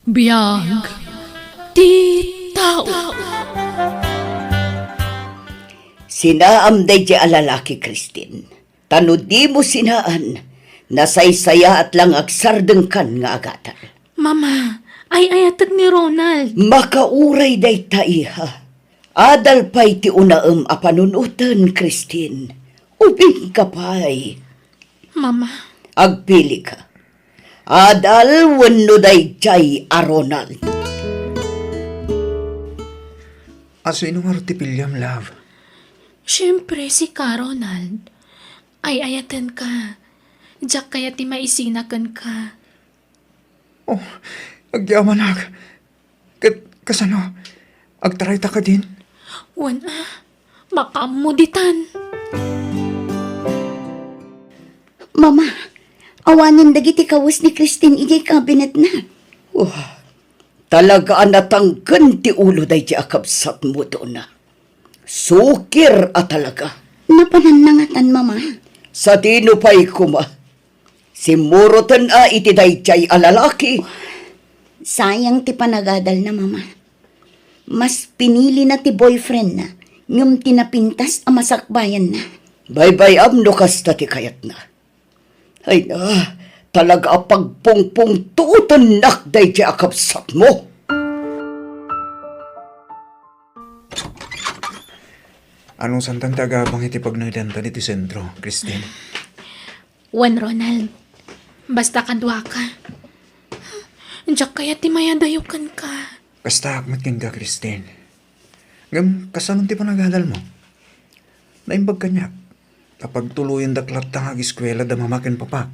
Biyag ti tao. Sinaamday di alalaki, Christine. Tano di mo sinaan, nasaysaya at lang agsardeng kan nga agatan. Mama, ay ayatag ni Ronald. Makauray day taiha. Adal pa'y ti unaem a panunutan, Christine. Ubing ka pa'y. Mama, Agpili ka. Adal wenno day jay a Ronald. Aso inong ti Pilyam, love? syempre si ka Ronald. Ay ayatan ka. Diyak kaya ti maisinakan ka. Oh, agyaman ak. Kasano? Agtaray ta ka din? Wan makamuditan. Mama, awanin dagiti kawas ni Christine ijay kabinet na. Wah, talaga natanggan ti ulo day di akabsat mo doon na. Sukir a talaga. Napananangatan, Mama. Sa tino pa'y kuma. Simurotan a iti dayjay a lalaki. Sayang ti panagadal na, Mama. Mas pinili na ti boyfriend na, ngam tinapintas a masakbayan na. Bye-bye amno kasta ti kayat na. Ay na, talaga pagpungpung tuutan nak dayjay akabsat mo. Anong santang tagabang iti pagnagdanta iti sentro, Christine? Wan Ronald, basta kadwa ka. Diyak kaya ti mayadayukan ka. Basta akmat ka, Christine. Ngam, kasanong ti panagadal mo? Naimbag ka niya. Kapag tuluyan daklat tang ag-eskwela da mamakin papak.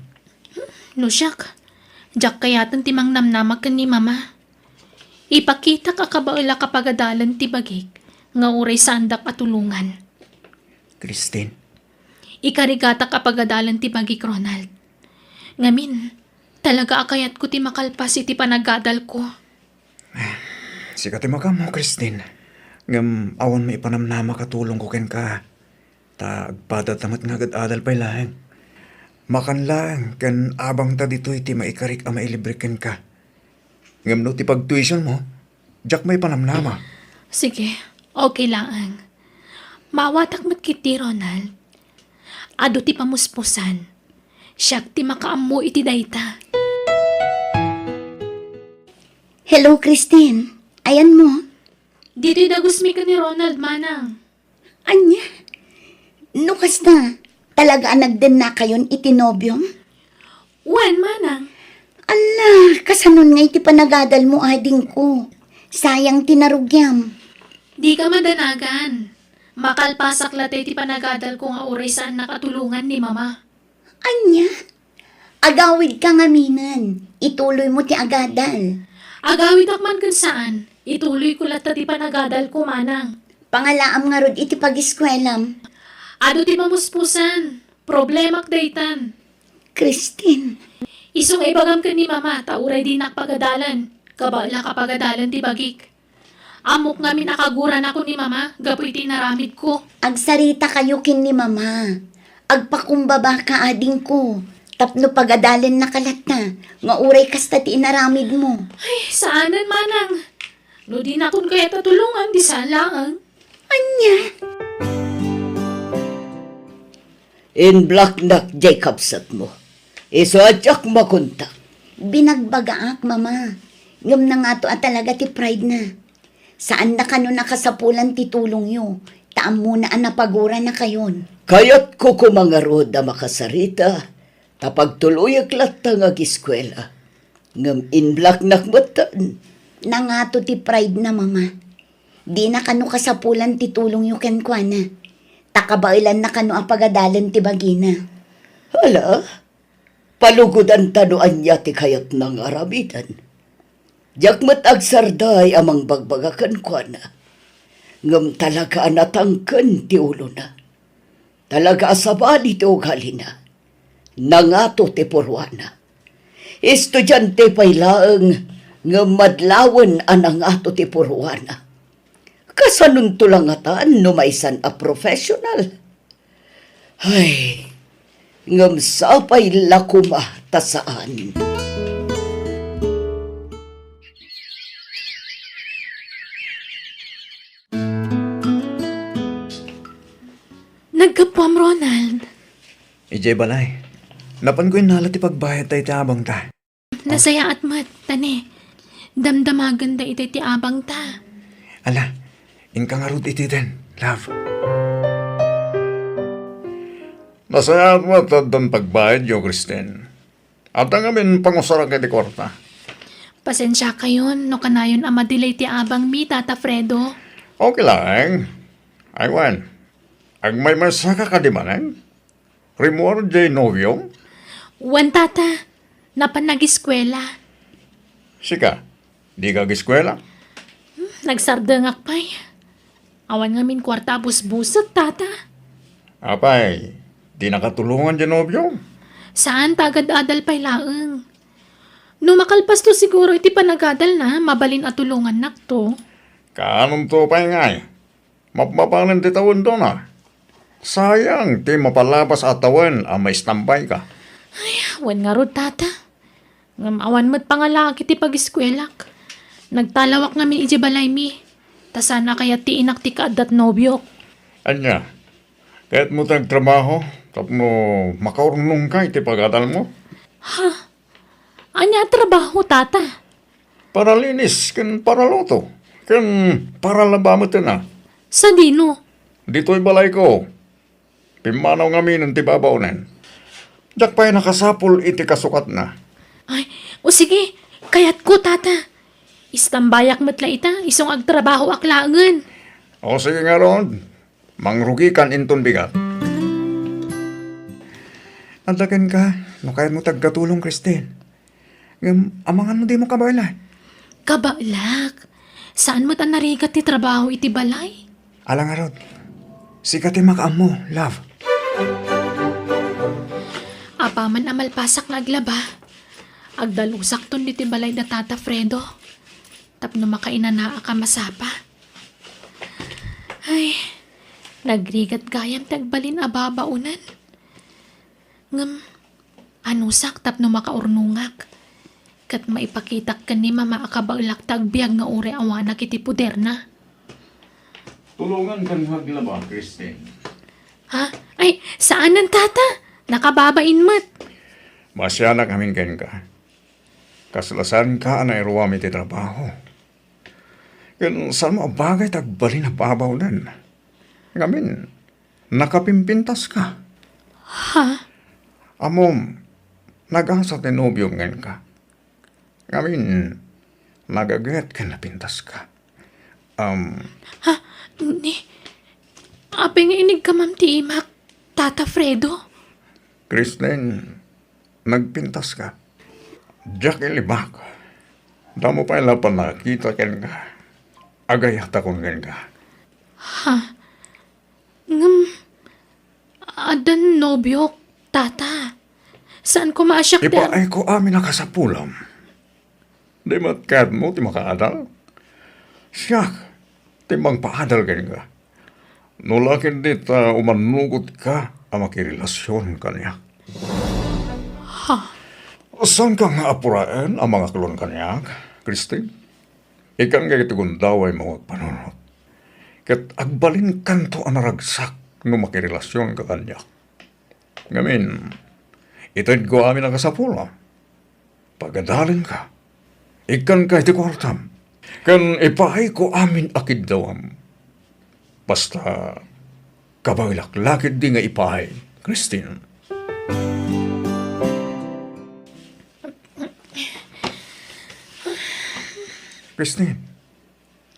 No siyak, diyak kaya ti mang namnamag ka ni mama. Ipakita ka kabaula kapagadalan ti bagik, nga uray sandak at tulungan. Christine, Ikarigata kapagadalan ti bagik Ronald. Ngamin, talaga akayat ko ti makalpas iti panagadal ko. sikati maka mo, Christine. Ngam, awan may ipanamnama katulong ko ken ka. Ta agpada tamat nga agad adal pa'y laheng. Makan lang, kan abang ta dito iti maikarik a mailibre ken ka. Ngam no ti pag-tuition mo, jak may panamnama. Sige, okay lang ang. Mawatak mat kiti Ronald. Ado ti pamuspusan. Siyak ti makaammo iti dayta. Hello, Christine. Ayan mo. Dito dagusmi ka ni Ronald, manang. Anya? Nukas na. Talaga nagden na kayon itinobyom? Wan, manang. Ala, kasanon nga iti panagadal mo ading ko. Sayang tinarugyam. Di ka madanagan. Makalpasak late ti panagadal ko nga uray saan nakatulungan ni mama. Anya? Agawid ka nga minan. Ituloy mo ti agadal. Agawid akman kun saan. Ituloy ko lata ti panagadal ko, manang. Pangalaam nga rod iti pag-iskwelam. Ado ti pamuspusan. Problemak daytan. Christine. Isong ibagam ka ni mama, tauray di nakpagadalan. Kabala kapagadalan ti bagik. Amok nga minakaguran ako ni mama, gapoy ti naramid ko. Agsarita kayo kin ni Mama. Agpakumbaba ka ading ko. Tapno pagadalan na kalat na. Nga uray kasta ti inaramid mo. Ay, saanan manang? No di na kun kaya tatulungan, di salang. Anya? In black nak Jacobsat mo. Iso adyak makunta. Binagbagaak, Mama. Ngam na nga to at talaga ti pride na. Saan na kano nakasapulan ti tulong yo? Taam muna ang napagura na kayon. Kayat ko kumangarod na makasarita. Tapag tuluyag latang ag-eskwela. Ngam in black nak matan. Nangato ti pride na, Mama. Di na kano kasapulan ti tulong yo ken kuana. Takabailan na kano ang pagadalan ti bagina. Hala, palugod ang tanuan niya ti kayat ng aramidan. Jakmat agsarday amang bagbagakan ko na. Ngam talaga natangkan ti ulo na. Talaga asabali ti ugali na. Nangato ti purwana. Estudyante pa'y laeng ngam madlawan anang ato ti purwana. Kasanun tulangatan no maisan a professional. Ay, ngam sapay lakuma tasaan. Nagkapwam, Ronald. Ijay balay. Napan ko yung nalat ipagbayad tayo ti abang ta. Nasaya at mat, tani. Damdamagan da iti ti abang ta. Ala, ingka nga rod iti din, love. Nasayat mo at dan pagbayad yo, Kristen. At ang amin pangusara kay di kwarta. Pasensya kayon, no kanayon ang madilay ti abang mi, Tata Fredo. Okay lang. Aywan. Ang may masaka ka di manan? Rimor jay novyo? Wan, Tata. Napan nag-eskwela. Sika, di ka giskwela? Nagsardangak pa'y. Awan nga min kwarta busbusot, Tata. Apay, di nakatulungan dyan novyo? Saan tagad adal pa'y laeng? No makalpas to siguro iti panagadal na, mabalin at tulungan nak to. Kaanong to pa'y ngay? Mapapanan di tawon doon ah. Sayang, di mapalabas at tawon ang may standby ka. Wan nga rod, Tata. Ngam awan mo't pangalaki ti pag-eskwelak. Nagtalawak ngamin iti balay mi. Ta sana kaya ti inak ti kaadat nobyok. Anya, kahit mo tag trabaho, tapno makaurnong ka iti pag-adal mo, Anya trabaho, Tata? para linis, kan para loto, kan para labamot na. Sa dino? Dito'y balay ko. Pimanaw ngamin ang tibabaunan. Diyak pa'y nakasapol iti kasukat na. Ay, o sige, kayat ko, Tata. Istambayak matla ita, isong agtrabaho aklaangan. O sige nga ron, mangrugi kan inton bigat. Antakin ka, no kaya mo tagkatulong, Christine. Amangan mo di mo kabayla. Kabalak, saan mo ta narigat ti trabaho iti balay? Alang nga ron, sikat makaam mo, love. Apaman amalpasak nga aglaba. Agdalusak ton iti balay da Tata Fredo. Tapno makainanaa ka masapa. Ay, nagrigat gayam tagbalin ababaunan. Ngam, anusak tapno makaurnungak. Kat maipakitak ka ni mama akabaulak tagbiag nga ure awanak iti puder na. Tulungan kan maglaba, Christine. Ha? Ay, saan ang Tata? Nakababain mat. Masya na kamin ken ka. Kasalasan ka na iruwam iti trabaho. Kan saan mo bagay tagbali na babawlan. Ngamin, nakapimpintas ka. Ha? Amom, nag-asa tinubyo ngan ka. Ngamin, nagagat ka na pintas ka. Ha? Ni? Apeng inig ka ma'am ti imak, Tata Fredo? Kristen, nagpintas ka. Jack ilibak. Damo pa ilapan na kita ken ka. Agayat akong ken ka. Ngam, adan nobyok, Tata. Saan ko maasyak Ipaay ko amin nakasapulam. Di matkat mo, ti makaadal. Siyak, timbang paadal ken ka. Nulakin dit umanugot ka ang makirelasyon kanya. Saan ka nga apuraan ang mga klon kanya, Christine? Ikan nga itugundaway mo panunod. Kat agbalin kanto ang naragsak no makirelasyon ka kanya. Ngamin, itad ko amin ang kasapula. Pagadalin ka. Ikan ka iti kwartam. Kan ipahay ko amin akid dawam. Basta kabaglak lakid di nga ipahay, Christine. Christine,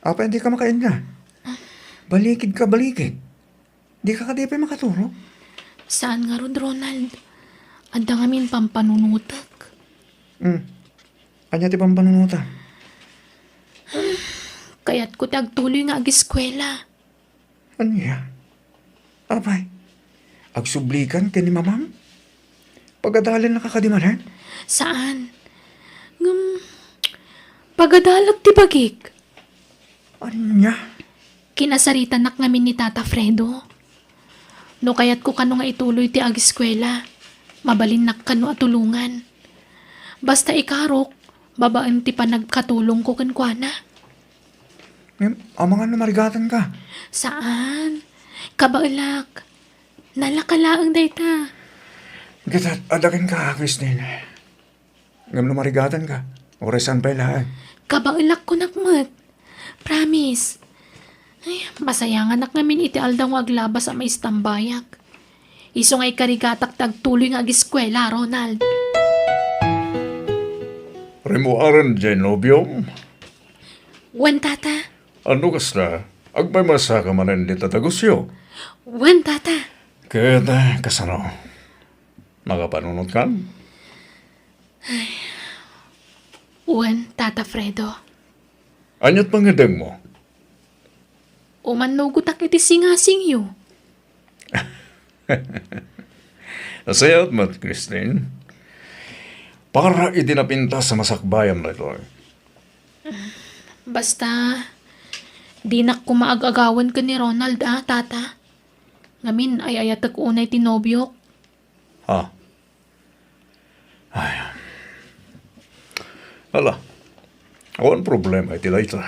apa hindi ka makain ka? Balikid ka, balikid. Di ka kadipay makaturo. Saan nga ron, Ronald? Anda ngamin pampanunutak. Anya ti pampanunuta. Kaya't ko tagtuloy nga ag-eskwela. Anya? Apay, agsublikan ka ni mamam? Pagkadalin na kakadimanan? Saan? Pagadalag ti bagik. Anya? Kinasaritan nak ngamin ni Tata Fredo. No kayat ko kano nga ituloy ti ag-eskwela. Mabalin nak kano at tulungan. Basta ikarok, babaan ti panagkatulong ko kankwana. Ang mga namarigatan ka. Saan? Kabailak. Nalakalaang dayta. Kita, adakin ka, Christine. Ngam lumarigatan ka. Oresan pa ilahan. Kabailak ko nakmat. Promise. Ay, masayangan nak namin iti aldaw nga aglaba sa may istambayak. Iso nga'y karigatak tagtuloy nga agiskwela, Ronald. Rimuaran dyan, nobyong. Wan tata. Ano kasta? Agmay masa ka manan di tatagusyo. Wan tata. Kaya na, kasano? Makapanunod ka? Wan tata Fredo. Anyat pangideng mo? Umanugutak iti singasing yu. Nasayat mat, Christine. Para idinapinta sa masakbayan na ito. Basta, di na kumaag-agawan ka ni Ronald tata. Ngamin ay ayatag unay tinobyok. Ha? Ay. Hala. Awan problema iti layta.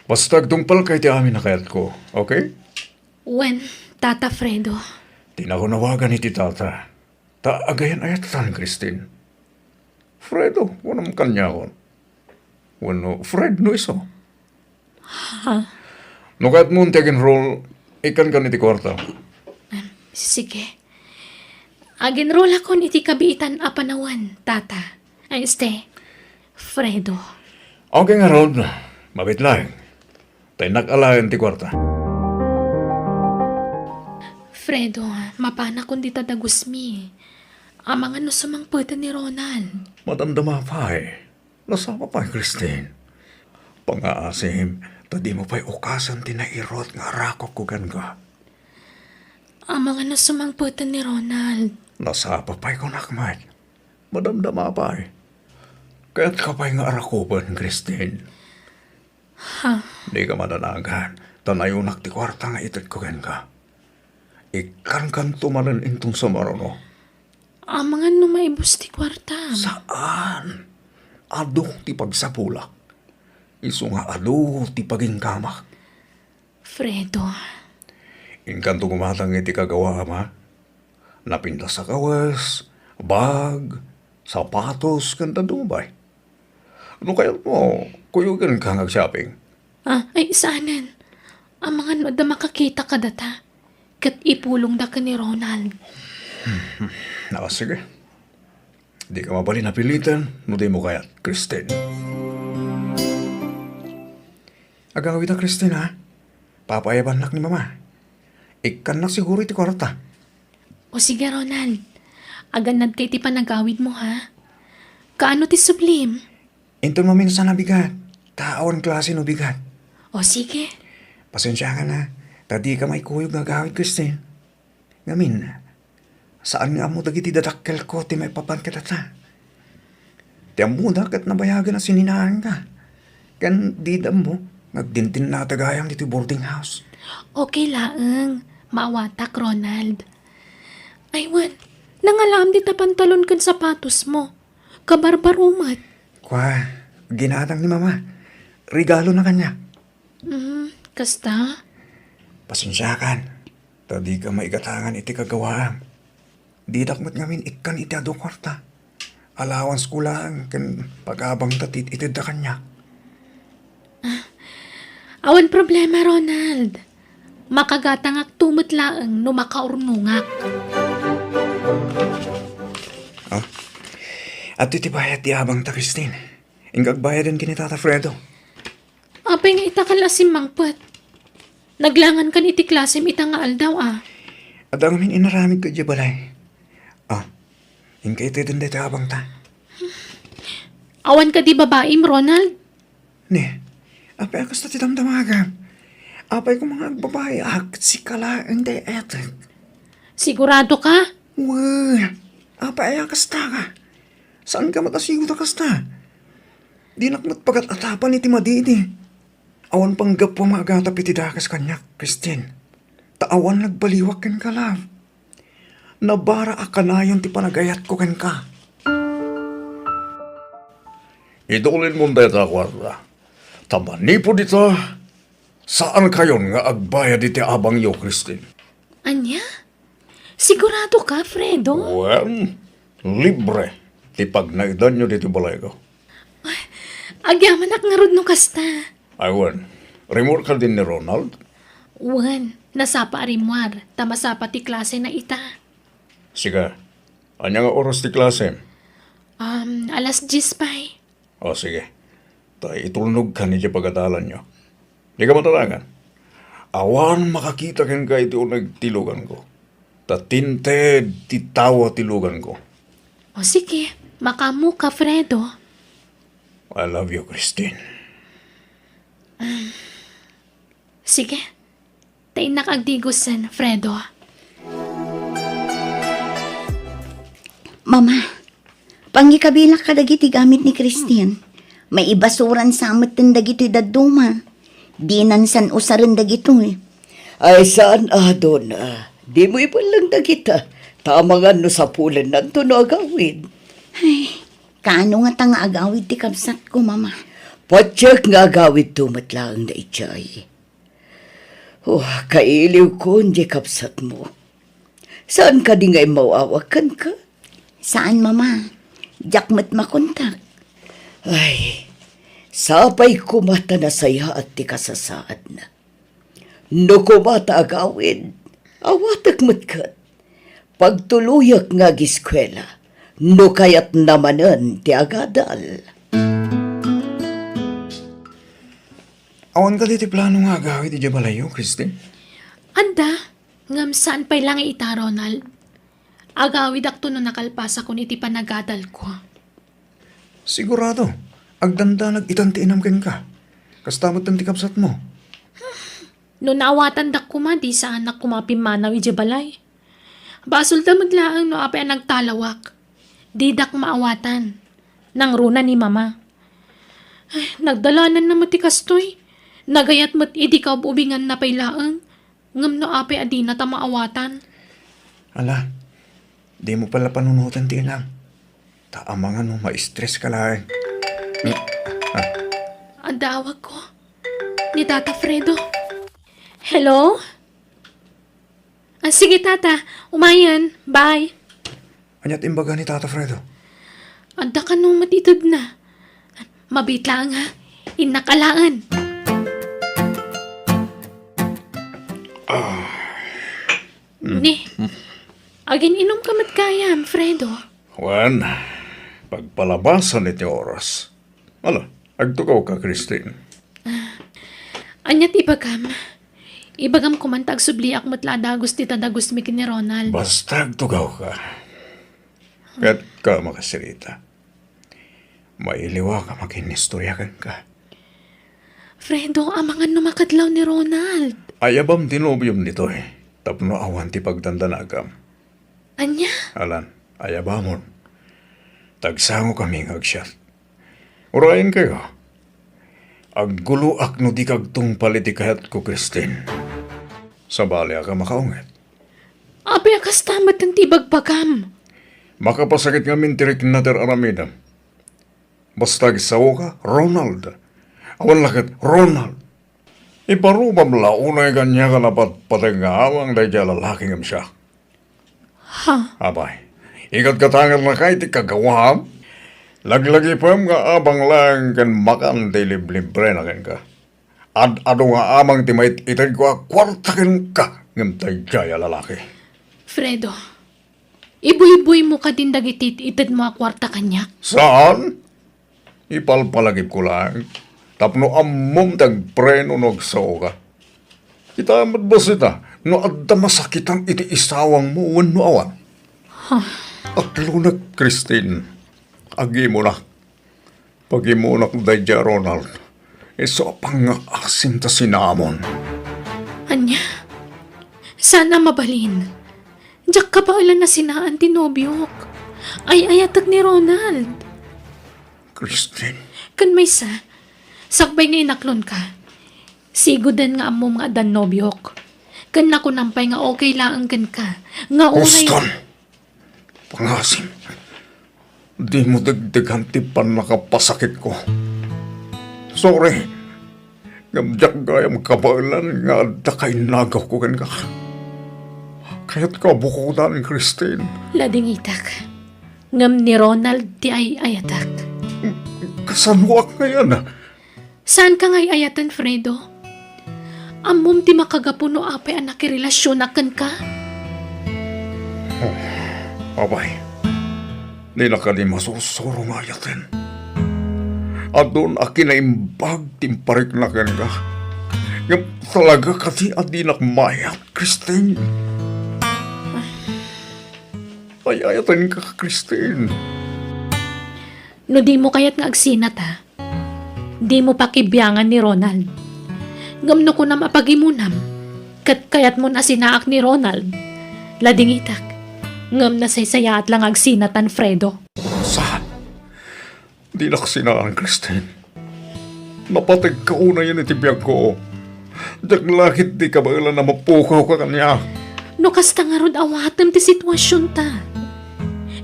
Basta agdungpal kay ti amin na kayat ko, okay? Wen, tata Fredo. Di na ko nawagan iti tata. Ta agayan ayatan, Christine. Fredo, wanam kanya ko. Wano, Fred, no iso. Ha? No kahit mo tegin roll, ikan ka niti kwarta. Sige. Aginroll ako iti kabiitan apanawan, tata. Ay, Fredo. Okay nga, Rod. Mabit lang. Tayo nakalayan ti kwarta. Fredo, mapana kundi tadagusmi. Amang ano sumangpata ni Ronald. Madamdama pa eh. Nasapa pa, Christine. Pangaasim, tadi mo pa'y ukasan tinairot nga rakok ko gan ka. Amang ano sumangpata ni Ronald. Nasapa pa'y kunakmat. Madamdama pa eh. Kaya't ka pa'y nga arakupan, Christine. Ha? Di ka madanagan. Tanayunak ti kwarta nga itit ko gan ka. Ikan kan tumalan intong sa marono. Amang ano maibus ti kwarta. Saan? Ado ti pagsapulak. Iso nga ado ti pagingkamak. Fredo. Inkanto gumatang iti kagawa ama. Napinta sa kawas, bag, sapatos, kanta dumay. Ano kaya mo, kuyugan ka shopping? Ay isanan. Amang ano da makakita ka data. Kat ipulong da ka ni Ronald. Sige. Di ka mabali na pilitan, no di mo kaya, Christine. Agawid na, Christine, ha? Papayaban nak ni mama. Ikan nak siguro iti kwarta. O sige, Ronald. Aganad kay ti panagawid mo, ha? Kaano ti sublim? Inton maminsan na bigat. Taon klase no bigat. O sige. Pasensya ka na. Tadi ka may kuyog gagawid, Christine. Ngamin, saan nga mo dagiti dadakkel ko ti may papan kita ta? Ti amuda kat nabayagan na sininahan ka. Kan didam mo, nagdintin na tagayang dito boarding house. Okay laeng. Maawatak, Ronald. Aywan, nangalam di ta pantalon kan sapatos mo. Kabarbarumat. Kwa, ginatang ni mama. Regalo na kanya. Kasta? Pasensyakan. Tadi ka maigatangan iti kagawaam. Di dakmat ngamin ikan iti ado kwarta. Allowance ko lang kan pag-abang tatit iti da kanya. Awan problema, Ronald. Makagatangak tumot laeng no makaurnungak. At iti bayad ti abang ta, Christine. Ingag bayadan kini Tata Fredo. Apay nga itakal asim mangpet. Naglangan kan iti klasim ita nga aldaw At ang amin inaramid ko di balay. Ingkay iti dun dito abang ta. Awan ka di babaim, Ronald? Ne, apay akas na ti damdamaga. Apay ko mga babae si kala hindi etek. Sigurado ka? Well, apay akas ta ka. Saan ka matasigot akas ta? Di nakmat pagat atapan iti madidi. Awan panggap po magatap iti dakas kanya, Christine. Taawan nagbaliwak ken ka, love. Nabara akanayon ti panagayat ko ken ka. Idulin mo dito kwarta. Tamani po dito. Saan kayon nga agbayad iti abang yo, Christine? Anya? Sigurado ka, Fredo? Well, libre. Tipag na idan nyo dito balay ko. Agyaman ak nga rod no kasta. Aywan, remote ka din ni Ronald? Wan, nasapa arimwar, tamasapa ti klase na ita. Sige, anya nga oras ti klase? Alas 10 pa'y. O sige, tayo itulnog ka ni pagkatalan nyo. Di ka matalangan. Awan makakita ken ka iti nagtilugan ko. Tatinted ti tawa tilugan ko. O sige, makamu ka, Fredo. I love you, Christine. Sige, tayo nakagdigusan, Fredo. Mama, pangikabilak ka dagiti gamit ni Christine. May ibasuran sa amat ng dagito daduma. Di nansan usaran dagito eh. Ay saan Donna? Di mo ipalang na kita. Tama nga no sa pulan nanto no agawid. Kaano nga tanga agawid ti kabsat ko, mama? Patyak nga agawid tumatlang na itchay. Oh, kailiw ko hindi kapsat mo. Saan ka di nga mawawakan ka? Saan, mama? Jakmat makontak. Ay, sapay kumata na saya at ti kasasaad na. No kumata agawid, awatak matkat. Pagtuluyak nga giskwela, no kayat namanan ti agadal. Awan ka diti plano nga agawid di balayo, Christine? Anda, ngam saan pa'y lang ita, Ronald? Agawid akto no nakalpasa ko iti panagadal ko. Sigurado, agdanda nag-itantiinam ken ka. Kastamot ng tikapsat mo. No naawatan dak kuma, di saan na kumapimanaw iti balay. Basol damod laang no apay ang nagtalawak. Di dak maawatan. Nang runa ni mama. Ay, nagdalanan na mati kastoy. Nagayat mat idi ka ubingan na pay laang. Ngam no apay adi na ta maawatan. Ala, di mo pala panunutan ti lang. Taamangan mo, ma-stress ka lang. Ang dawag ko. Ni Tata Fredo. Hello? Sige, Tata. Umayan. Bye. Anyat imbaga ni Tata Fredo. Anda ka nung matitod na. Mabit lang ha. Inakalaan. Ni, agin inom ka mat kayam, Fredo. Wan, pagpalabasan iti oras. Ala, agtukaw ka, Christine. Anyat ibagam. Ibagam kumantag subliak matla dagos ti tadagos mi ni Ronald. Basta agtukaw ka. Kat ka makasirita. Mailiwa ka makinistoryakan ka. Fredo, amangan numakadlaw ni Ronald. Ayabam tinobyom nito eh. Tapno awan ti pagdandanagam. Anya? Alan, ayabamon. Tagsango kaming agsyat. Urayan kayo. Agguluak no di kagtung politikahat ko, Christine. Sa bali ka makaungat. Abi akas tamat ng tibagbagam. Makapasakit nga mintirik nater aramidam. Basta gisawo ka, Ronald. Awan lakat, Ronald. Iparubam launay kanya ka napat patangawang dahi kaya lalaking am siya. Ha? Abay, ikat katangan na kahit ikagawam. Laglagi pa nga abang lang kan makan di libre na kan ka. Ado nga amang timait itad ko kwarta kan ka ngam tayo kaya lalaki. Fredo, ibuy-buy mo ka din dagitit itad mo kwarta kanya. Saan? Ipalpalagip ko lang. Tapno ammom tagpreno nagsaw ka. Kita amat basita, no adda masakitang iti isawang mo no awan. At lunag, Christine, agi mo na. Pagi mo na kudadya, Ronald. Iso pang asin ta sinamon. Anya, sana mabalin. Diyak ka pa ulan na sinaan tinobyok. Ay ayatag ni Ronald. Christine, Kan may sakbay nga inaklon ka. Sigudan nga amo mga adan nobyok. Kan ako nampay nga okay lang kan ka. Nga unay... Houston, pangasim. Di mo dagdagan ti pan nakapasakit ko. Sorry. Gamjak gayam kabalan nga adda kay nagaw ko kan ka. Kaya't kabukudan, Christine. Lading itak. Ngam ni Ronald ti ay ayatak. Kasanwak ngayon ah. Saan ka ngay ayatan, Fredo? Amom ti makagapuno apay anak relasyon akan ka? Abay, di na ka di masusuro nga yatin. At doon akin na imbag timparik na ka. Yung talaga kasi at di nakmayat, Christine. Ay, ayatin ka, Christine. No di mo kayat nga agsinat ha? Di mo pakibiyangan ni Ronald. Ngam no ko na mapagimunam. Kat kayat mo na sinaak ni Ronald. Lading itak. Ngam na saysaya at lang agsinatan, Fredo. Saan? Di na kasinaan, Christine. Napatag ka una yan itibiyag ko. Diyak lakit di ka ba na mapukaw ka kanya. No kasta nga rod awatem ti sitwasyon ta.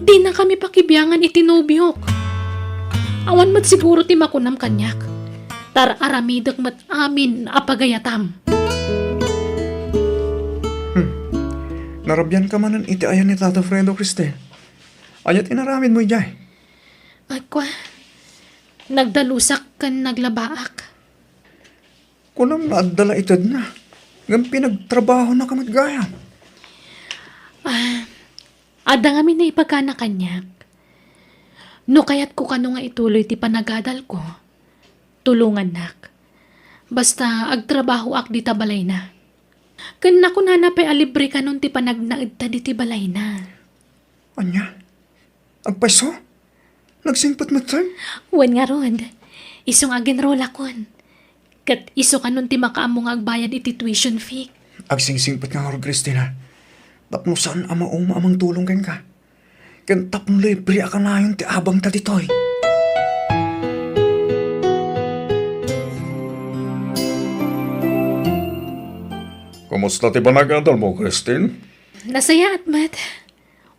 Di na kami pakibiyangan itinubyok. Awan mat siguro ti makunam kanyak. Tar aramidak mat amin apagayatam. Narabyan ka manan iti ayan ni Tata Fredo, Christine. Ayat inaramin mo ijay. Agwa, nagdalusak kan naglabaak. Kunam naadala itad na. Ngam pinagtrabaho na kamatgayam. Ada nga min na ipagkana kanyak. No kayat ko kano nga ituloy ti panagadal ko. Tulungan nak. Basta agtrabaho ak di tabalay na. Kan na ko nanapay alibre ka nun ti panagnaid ta di ti balay na. Anya? Agpaso? Nagsingpat mo tayo? Wan nga ron. Isong aginrola kon. Kat iso ka nun ti makaamong agbayad iti tuition fee. Agsingsingpat nga nga, Christina. Tapno saan ama amang tulong ken ka? Ken tapno libre ka na yung ti abang tatitoy. Kumusta ti panagadal mo, Christine? Nasaya at mat.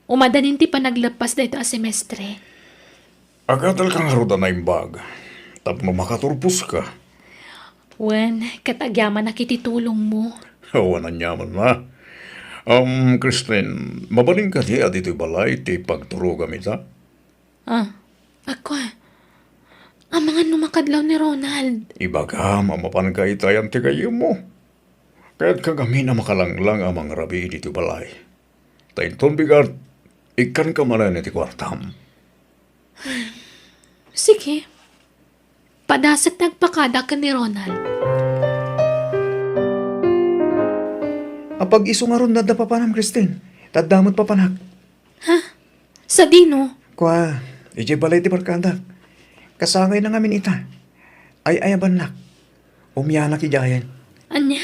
Umadanin ti panaglapas dito a semestre. Agadal kang haruda na imbag. Tapno makaturpos ka. Wan, katagyaman na kititulong mo. Wanan yaman na. Christine, mabaling ka di at ito'y balay ti pagturo gamita? Ako ang mga numakadlaw ni Ronald. Ibaga, mamapan ka itayan ti kayo mo. Kaya't kagami na makalanglang amang rabi dito balay. Tainton bigat, ikan ka manan iti kwartam. Sige. Padasat nagpakada ka ni Ronald. Apag iso nga ron nadapa pa nam, Christine. Tadamot pa panak. Sa dino, Kwa, ije balay ti barkada. Kasangay na ngamin ita. Ay ayaban nak. Umyanak ijayan. anya?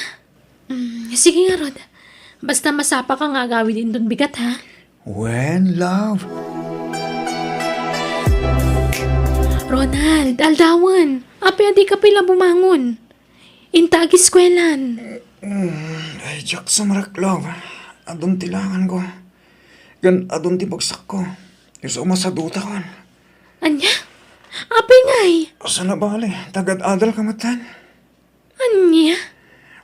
Sige nga Rod. Basta masapa ka nga gawin din dun bigat ha. When, love? Ronald, aldawan. Ape adi ka pila bumangon. Inta agi skwelan. Ay, Jack sa marak, love. Adun tilangan ko. Gan adun ti bagsak ko. Iso masaduta kon. Anya? Ape ngay. Asa na bali? Tagad-adal ka matan. Anya?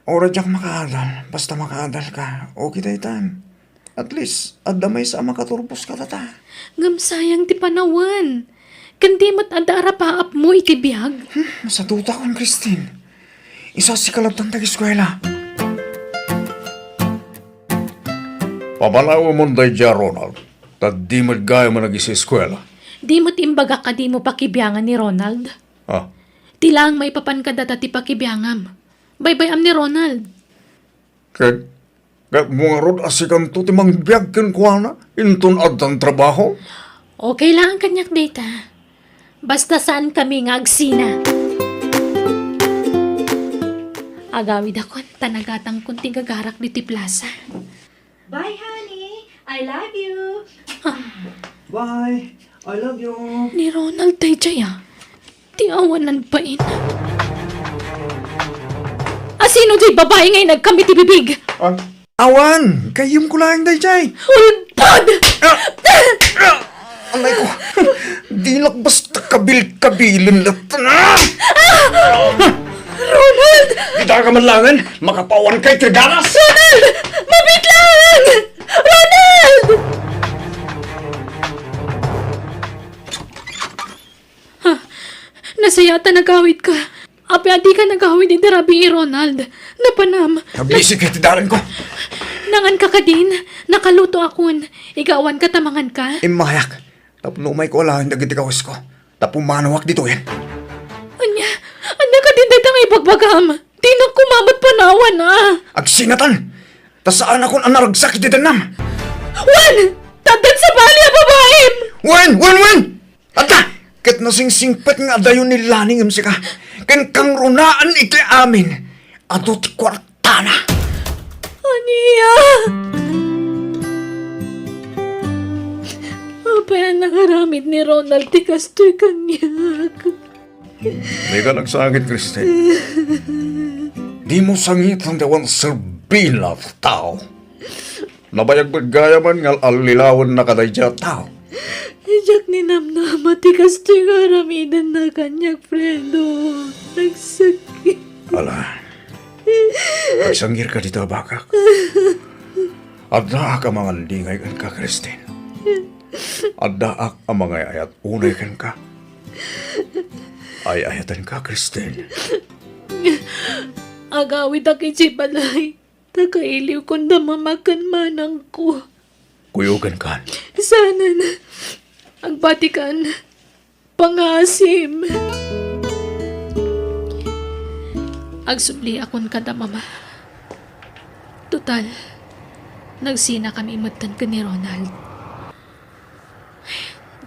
Ora Jack makaadal. Basta makaadal ka. Okay tayo tan. At least, adamay sa makaturpos ka tata. Gamsayang ti panawan. Kandi mat adara paap mo ikibiyag. Masaduta kon, Christine. Isa si kalabtang tag-eskwela. Pamalawa mo day dya, Ronald. Tad di magaya mo nag-isa eskwela. Di mo timbaga ka di mo pakibiyangan ni Ronald. Ah, Tilang may papan ka data ti pakibiyangam. Bye-bye am ni Ronald. kaya mga rod asikan to timang biyag ken kuana. Inton adang trabaho. Okay lang ang kanyak data. Basta saan kami nga agsina. Agawid akon, tanagatang kunting gagarak di ti plaza. Bye, honey. I love you. Bye. I love you. Ni Ronald tay jaya. Ti awanan pa in. Sino di babae ngay nagkamit ti bibig? Awan! Kayong kulang day, Jay! Ultad! Alay ko! Di lang basta kabil-kabilin lahat na! Ronald! Kita ka man langan, makapawan kay Tridanas! Ronald! Mabit lang! Nasayata nagawid ka. Api adi ka nagawid iti Rabi Ronald. Napanam. Nabisi ka tidalan ko. Nangan ka din. Nakaluto akon. Igawan ka tamangan ka. Imayak. Tapno may ko alahin dagiti kawas ko. Tapo manawak dito yan. Anya ka din datang ibagbagam. Di na kumamot panawan Agsinatan! Tasaan akong anaragsak iti tanam! Wan! Tadan sa bali a babaem! Wen! Ata! Kat nasingsingpet nga dayon ni Laningam sika. Ken kang runaan iti amin. Ato ti kwartana. Aniya! Apay nakaramid ni Ronald ti kastoy kanyak. Di ka nagsangit, Kristen. Di mo sangit ang dawan serbila tao. Nabayag-bagaya man ngal alilawan na kadayja tao. Ijak ni namnama ti kastoy karamidan na kanyak, Fredo. Nagsakit. Ala, nagsangir ka dito, bakak. Adda ka mga lingay kan ka, Kristen. Adda ang mga ayat unay kan ka. Ay ayatan ka, Kristen. Agawid aki si balay. Nakailiw ko na mamakan manang ko. Kuyugan ka. Sana na. Ang batikan. Pangasim. Agsubli akon kada mama. Total. Nagsina kami imatan ka ni Ronald.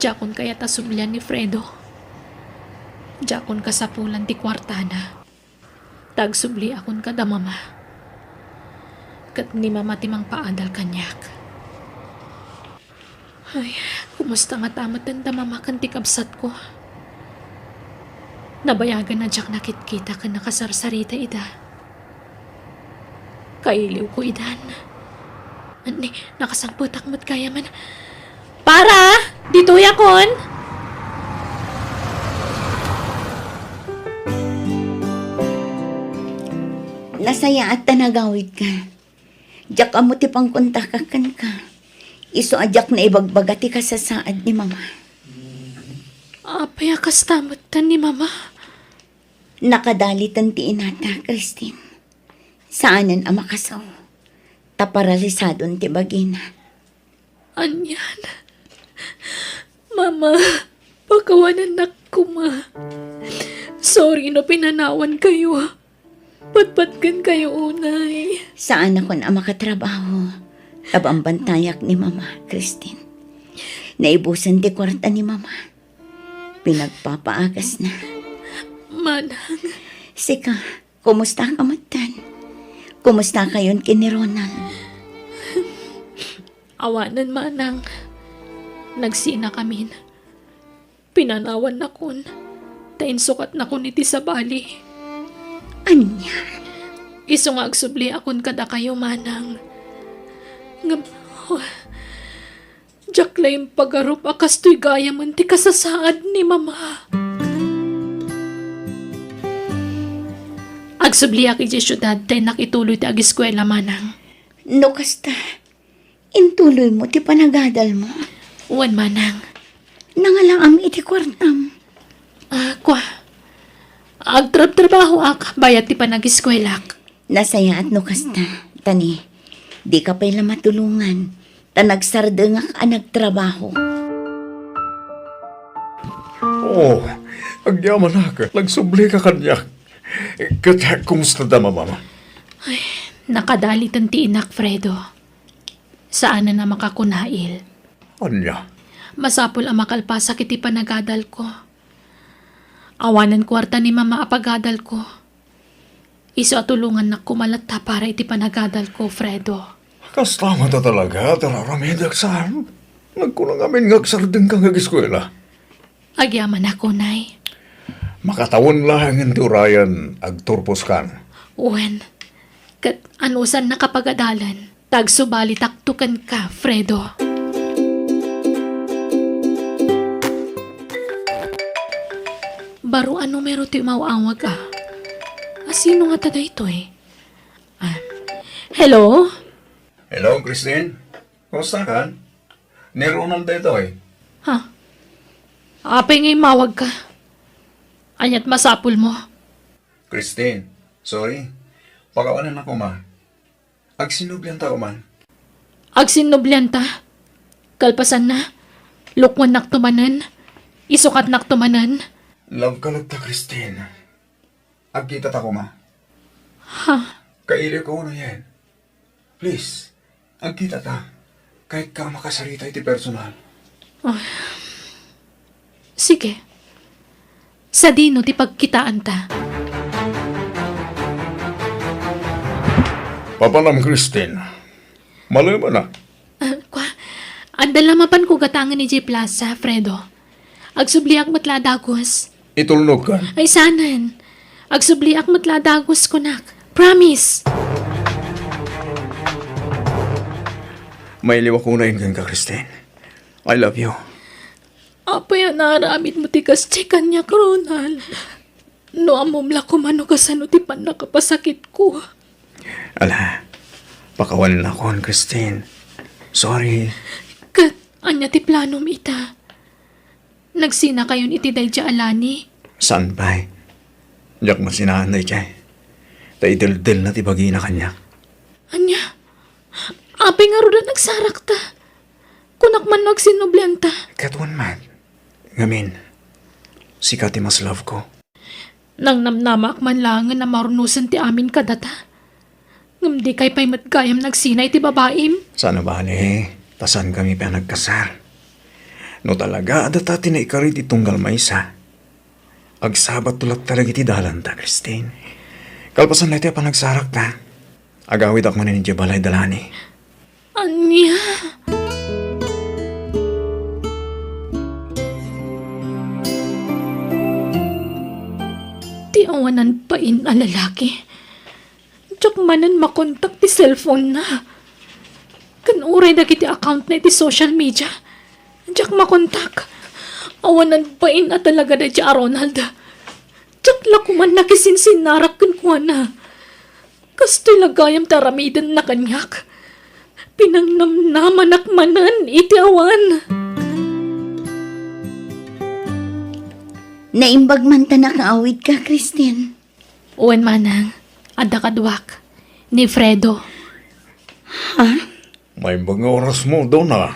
Jakon kaya tasublian ni Fredo. Jakon kasapulan ti kwartana. Tagsubli akon kada mama. Kat ni mama timang paadal kanyak. Ay, kumusta nga tamatan da mama kan ti kabsat ko. Nabayagan na jak nakit-kita ka nakasarsarita ida. Kailiw ko idan. Ani, nakasangputak mo't kaya man. Para! Dito yakon! Nasaya at tanagawid ka. Diyak amo ti pangkontakakan ka. Iso adyak na ibagbagati ka sa saad ni mama. Apay akas tamatan ni mama. Nakadalitan ti inata, Christine. Saanan ang makasaw. Taparalisadon ti bagina. Anyan. Mama, pagkawanan na kuma. Sorry no pinanawan kayo. Patpatkan kayo unay. Saan ako na makatrabaho? Tabang bantayak ni mama, Christine. Naibusan ti kwarta ni mama. Pinagpapaagas na. Manang, Sika, kumusta ka matan? Kumusta kayon kini Ronald? awanan manang. Nagsina kami. Pinanawan na kun. Tain sukat na kun iti sa bali. Anya? Iso nga agsubli akon kada kayo manang. Ngam, Jack lang pagarup akas to'y gaya man ti kasasaad ni mama. Agsubli aki di syudad tayo nakituloy ti agiskwela manang. No kasta, intuloy mo ti panagadal mo. Uwan manang. Nangalang iti kwartam. Kwa. Agtrab-trabaho ak, bayat ti panagiskwelak. Nasaya at no kasta, tani, di ka pala matulungan. Tanagsardengak ang nagtrabaho. Oh, agyaman na ka. Nagsubli ka kanyak. Kaya, kumusta da, mama? Nakadalitan ti inak, Fredo. Saan na makakunail? Anya? Masapol ang makalpasak iti panagadal ko. Awanan kwarta ni mama apagadal ko. Iso atulungan na kumalata para iti panagadal ko, Fredo. Kastama ta talaga, tararamidag saan. Nagkulang amin ngagsardeng kang agiskwela. Agyaman ako, Nay. Makatawon lang ang turayan agturpos kan. Uwen, kat anusan nakapagadalan, tagsubali taktukan ka, Fredo. Baro ano meron ti mawawag sino nga tada ito hello? Hello, Christine. Kumusta ka? Ni Ronald ito Ha? Apay ngay mawag ka. Anyat masapul mo. Christine, sorry. Pagawanan ako, ma. Agsinublihan ta man. Agsinublianta. Kalpasan na. Lukwan naktumanan. Isukat naktumanan. Love ka lang ta, Christine. Agkita ta ko, ma. Ha? Kaili ko na yan. Please, agkita ta. Kahit ka makasarita iti personal. Sige. Sa dino ti pagkitaan ta. Papanam, Christine. Malama na. Kwa, andala mapan ko gatangan ni J. Plaza, Fredo. Agsubliak matladagos. Itulnog ka. Ay sanan. Agsubliak matladagos ko nak. Promise. May liwa ko na yun ka, Christine. I love you. Apa yan naramit mo ti kas kanya, Ronald. No amumla ko mano kasano ti pan nakapasakit ko. Ala, pakawalan ako, Christine. Sorry. Kat, anya ti planom ita. Nagsina kayon iti day alani. Saan ba? Diyak masinahan na iti. Taidil-dil na ti bagi na kanya. Anya, apay nga ro na nagsarak ta. Kunak man nagsinublenta. Katuan man. Ngamin, sikat ti mas love ko. Nang namnamak man lang na marunusan ti amin kadata. Ngam di kay pa'y matgayam nagsinay ti babaim. Sana bale, tasan kami pa nagkasal. No talaga, adata tinaikarit itunggal maysa. Agsabat tulak talaga iti dalan ta, Christine. Kalpasan na iti pa nagsarak ta. Agawid ako na ninja balay dalani. Anya? Ti awanan pa in a lalaki. Tsak manan makontak ti cellphone na. Kanuray na kiti account na iti social media. Tsak makontak. Awanan pa in a talaga na ti Ronald. Tsak lakuman nakisinsinnarak kun kuha na. Kasto'y lagayam taramidan na kanyak. Pinangnamnaman akmanan iti awan. Naimbag man ta nakaawid ka, Christine. Uwan manang, adakadwak, ni Fredo. May mga oras mo daw na.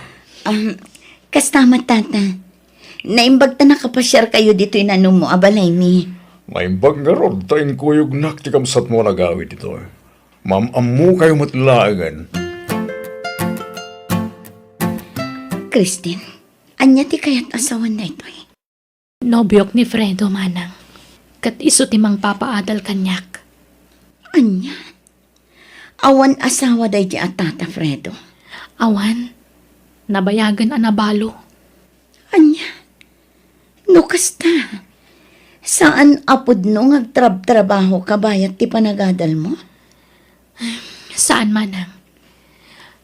Kastamat tata. Naimbag ta nakapasyar kayo dito inano mo, abalay mi. May mga rod tayong kuyog naktikamsat mo nagawid ito. Mamamu kayo matlagan. Christine, anya ti kayat asawan na ito eh. Nobyok ni Fredo manang. Kat iso timang papaadal kanyak. Anya? Awan asawa day di atata, Fredo. Awan, nabayagan anabalo. Anya? No kasta. Saan apod no ngagtrab-trabaho kabayat ti panagadal mo? Saan manang?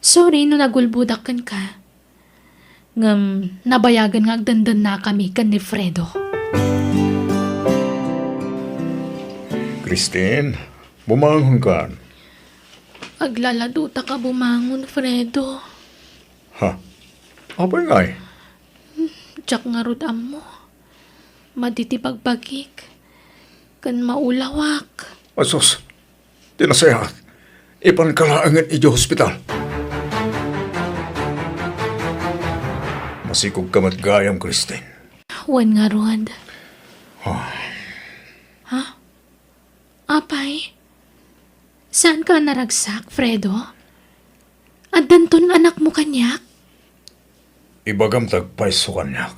Sorry no nagulbudakan ka. Ngam, nabayagan nga agdandan na kami kan ni Fredo. Christine, bumangon ka. Aglaladuta ka bumangon, Fredo. Ha? Abay ngay. Tsak nga rudam mo. Maditipagbagik. Kan maulawak. Asos, tinasayahat. Ipankalaangan iti hospital. Masikog ka matgayam, Christine. Wan nga Rod. Ha? Apay? Saan ka naragsak, Fredo? At danton anak mo kanyak? Ibagam tagpay so kanyak.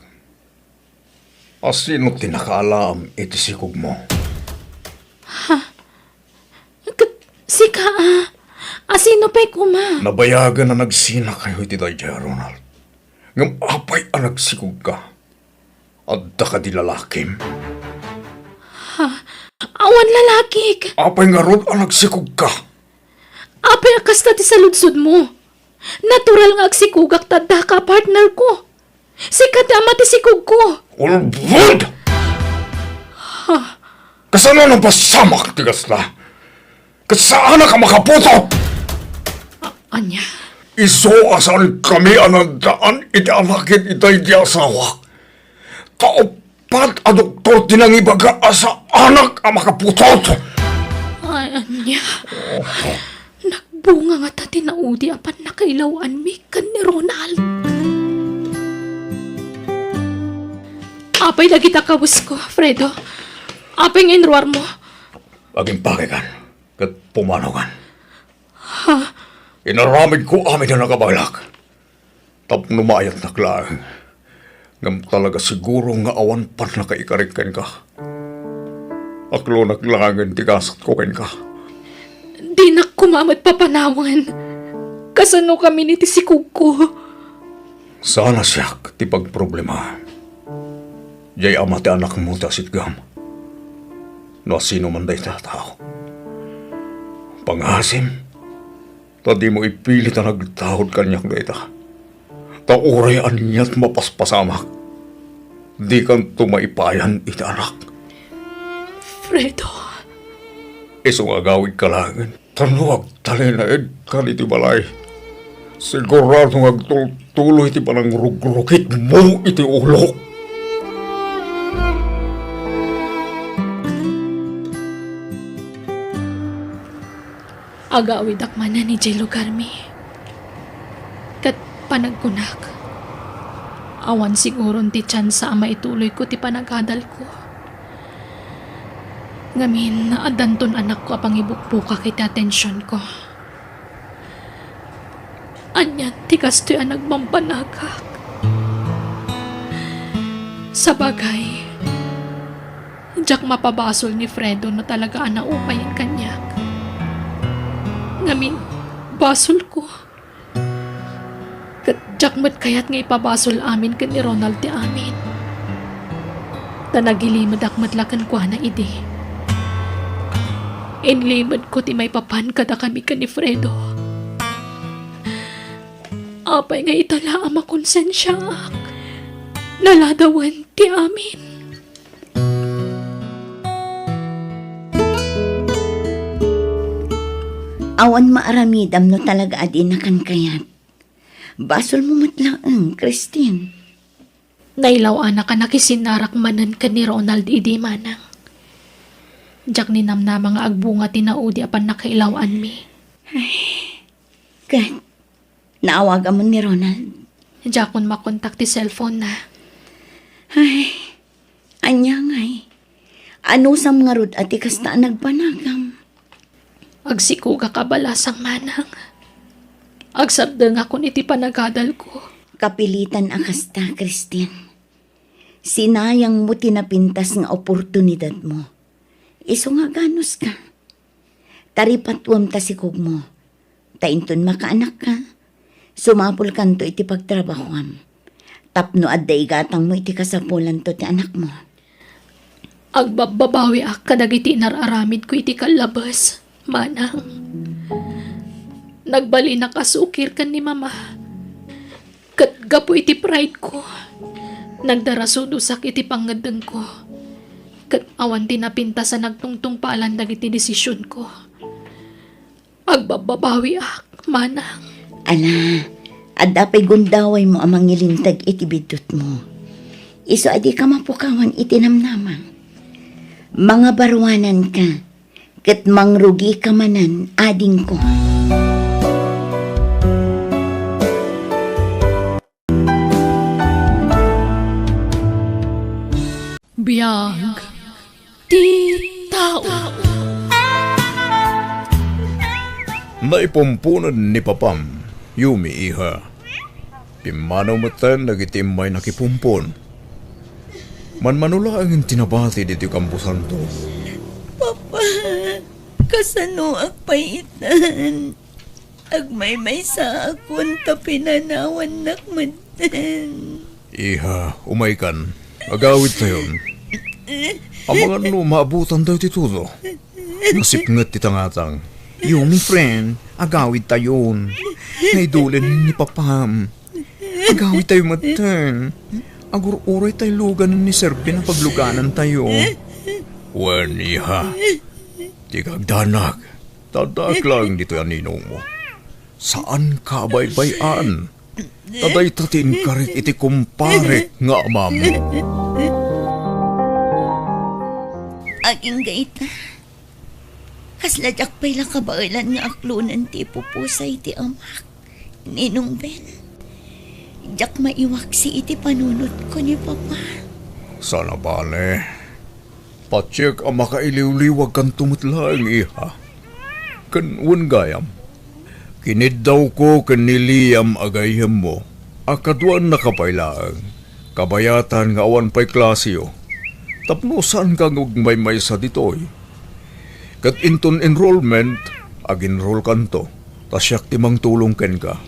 Asino tinakaalam iti sikog mo? Sika asino pa'y kuma? Nabayagan na nagsina kayo iti Daya, Ronald. Ngam apay ang nagsikog ka. Adda ka di lalakim. Awan lalaki. Apay nga ron ang nagsikog ka. Apay akasta ti saludsod mo. Natural nga agsikugak tadda ka partner ko. Sikat ama ti sikog ko. Ulbud! Kasano nang pasamak tigas na? Kasaan ka makaputo? Anya? Iso asan kami anandaan iti alakit itay di asawa. Tao Pat a doktor tinangibaga asa anak ang makaputot. Ay, anya. Nagbunga nga ta tinaudi apan nakailawan mi kan ni Ronald. Apay lagi ta kawus ko, Fredo. Apay nga inruar mo. Aging pakikan, kat pumanokan. Inaramid ko amin na nakabalak. Tapno mayat na klaan. Ngam talaga siguro nga awan pan na kaikarikan ka. Aklo naglangan tigasat ko ken ka. Di na kumamad papanawan. Kasano kami ni tisikog ko. Sana siya ti pagproblema. Jay ama ti anak mo ta sitgam. No sino man day tao. Pangasim. Ta di mo ipilit na nagtahod kanyak dayta. Ta urayan niya't mapaspasamak. Di kan tumaipayan iti anak. Fredo. Isong agawid kalangan. Tanuag talinaid kan iti balay. Sigurado agtuloy iti palang rugrukit mo iti ulo. Agawid akman ni Jello Garmi. Kat panagkunak. Awan siguro ti tsansa ama ituloy ko ti panagadal ko. Ngamin, adanton anak ko apang ibukbuka kiti atensyon ko. Anyan, ti kastoy ang nagmampanagak. Sa bagay, diyak mapabasol ni Fredo na talaga anaupay ang kanyak. Ngamin, basol ko. Diyak mat kayat nga ipabasol amin kan ni Ronald ti amin. Tanagilimad akmat lakan ko na ide. Inlimad ko ti may papan kada kami ka ni Fredo. Apay nga itala ama konsensya ak. Naladawan ti amin. Awan maaramidam no talaga adi na kan kayat. Basol mo matlaang, Christine. Nailaw anak ka nakisinarak manan ka ni Ronald idi manang. Diyak ni namna mga agbunga tinaudi apan nakailawan mi. Kat, naawagan mo ni Ronald. Diyak kun makontak ti cellphone na. Ay, anya ngay. Ano sa mga rod ati kasta nagpanagam? Agsikuga kabalasang manang. Agsabda nga kun iti panagadal ko. Kapilitan akasta, Christine. Sinayang mo tinapintas nga oportunidad mo. Iso nga ganos ka. Taripatwam tasikog mo. Tainton makaanak ka. Sumapol kanto iti pagtrabahoam. Tapno adday gatang mo iti kasapulan to ti anak mo. Agbababawi ak kadagiti nararamid ko iti kalabas. Manang. Nagbali na kasukir kan ni mama. Kat gapo iti pride ko. Nagdarasudusak iti pangadang ko. Kat awan tinapinta sa nagtungtong paalan dagiti desisyon ko. Agbababawi ak, manang. Ala, adapay gundaway mo amang ilintag iti bidot mo. Iso adi ka mapukawan iti namnamang. Mga barwanan ka, kat mangrugi ka manan ading ko. Biyag. Ti tao. Naipumpunan ni Papam, Yumi iha. Pimanaw matan nagitimay nakipumpon. Manmanula ang tinabati dito kampusan to. Papa, kasano agpaitan? Agmay-may sa akon ta pinanawan nakmatan. Iha, umaikan. Agawid tayon. Ang mga maabutan tayo titulo. Nasipngat titangatang. Yumi friend, agawid tayon. Naidulin ni Papam. Agawid tayo matan. Agur-uray tayo lugan ni Serpi na pagluganan tayo. Wen, iha. Di kagdanag. Tadak lang dito yan ninong mo. Saan ka baybayan? Taday tatin karit iti kumpare nga ama mo. Aking gaita. Kasladyak pa'y lakabailan nga aklunan ti pupusay ti amak. Ninong Ben. Jak maiwak si iti panunot ko ni Papa. Sana bale. Patsik ang makailiw-liwag kang tumutlaang iha. Kanwan gayam. Kinid daw ko kaniliyam agayam mo. Akaduan na kapailaang. Kabayatan nga awan pa'y klasyo. Tapnosan kang ugmay-may sa ditoy. Kat inton enrollment, ag-enroll kanto. Tasyak timang tulong ken ka.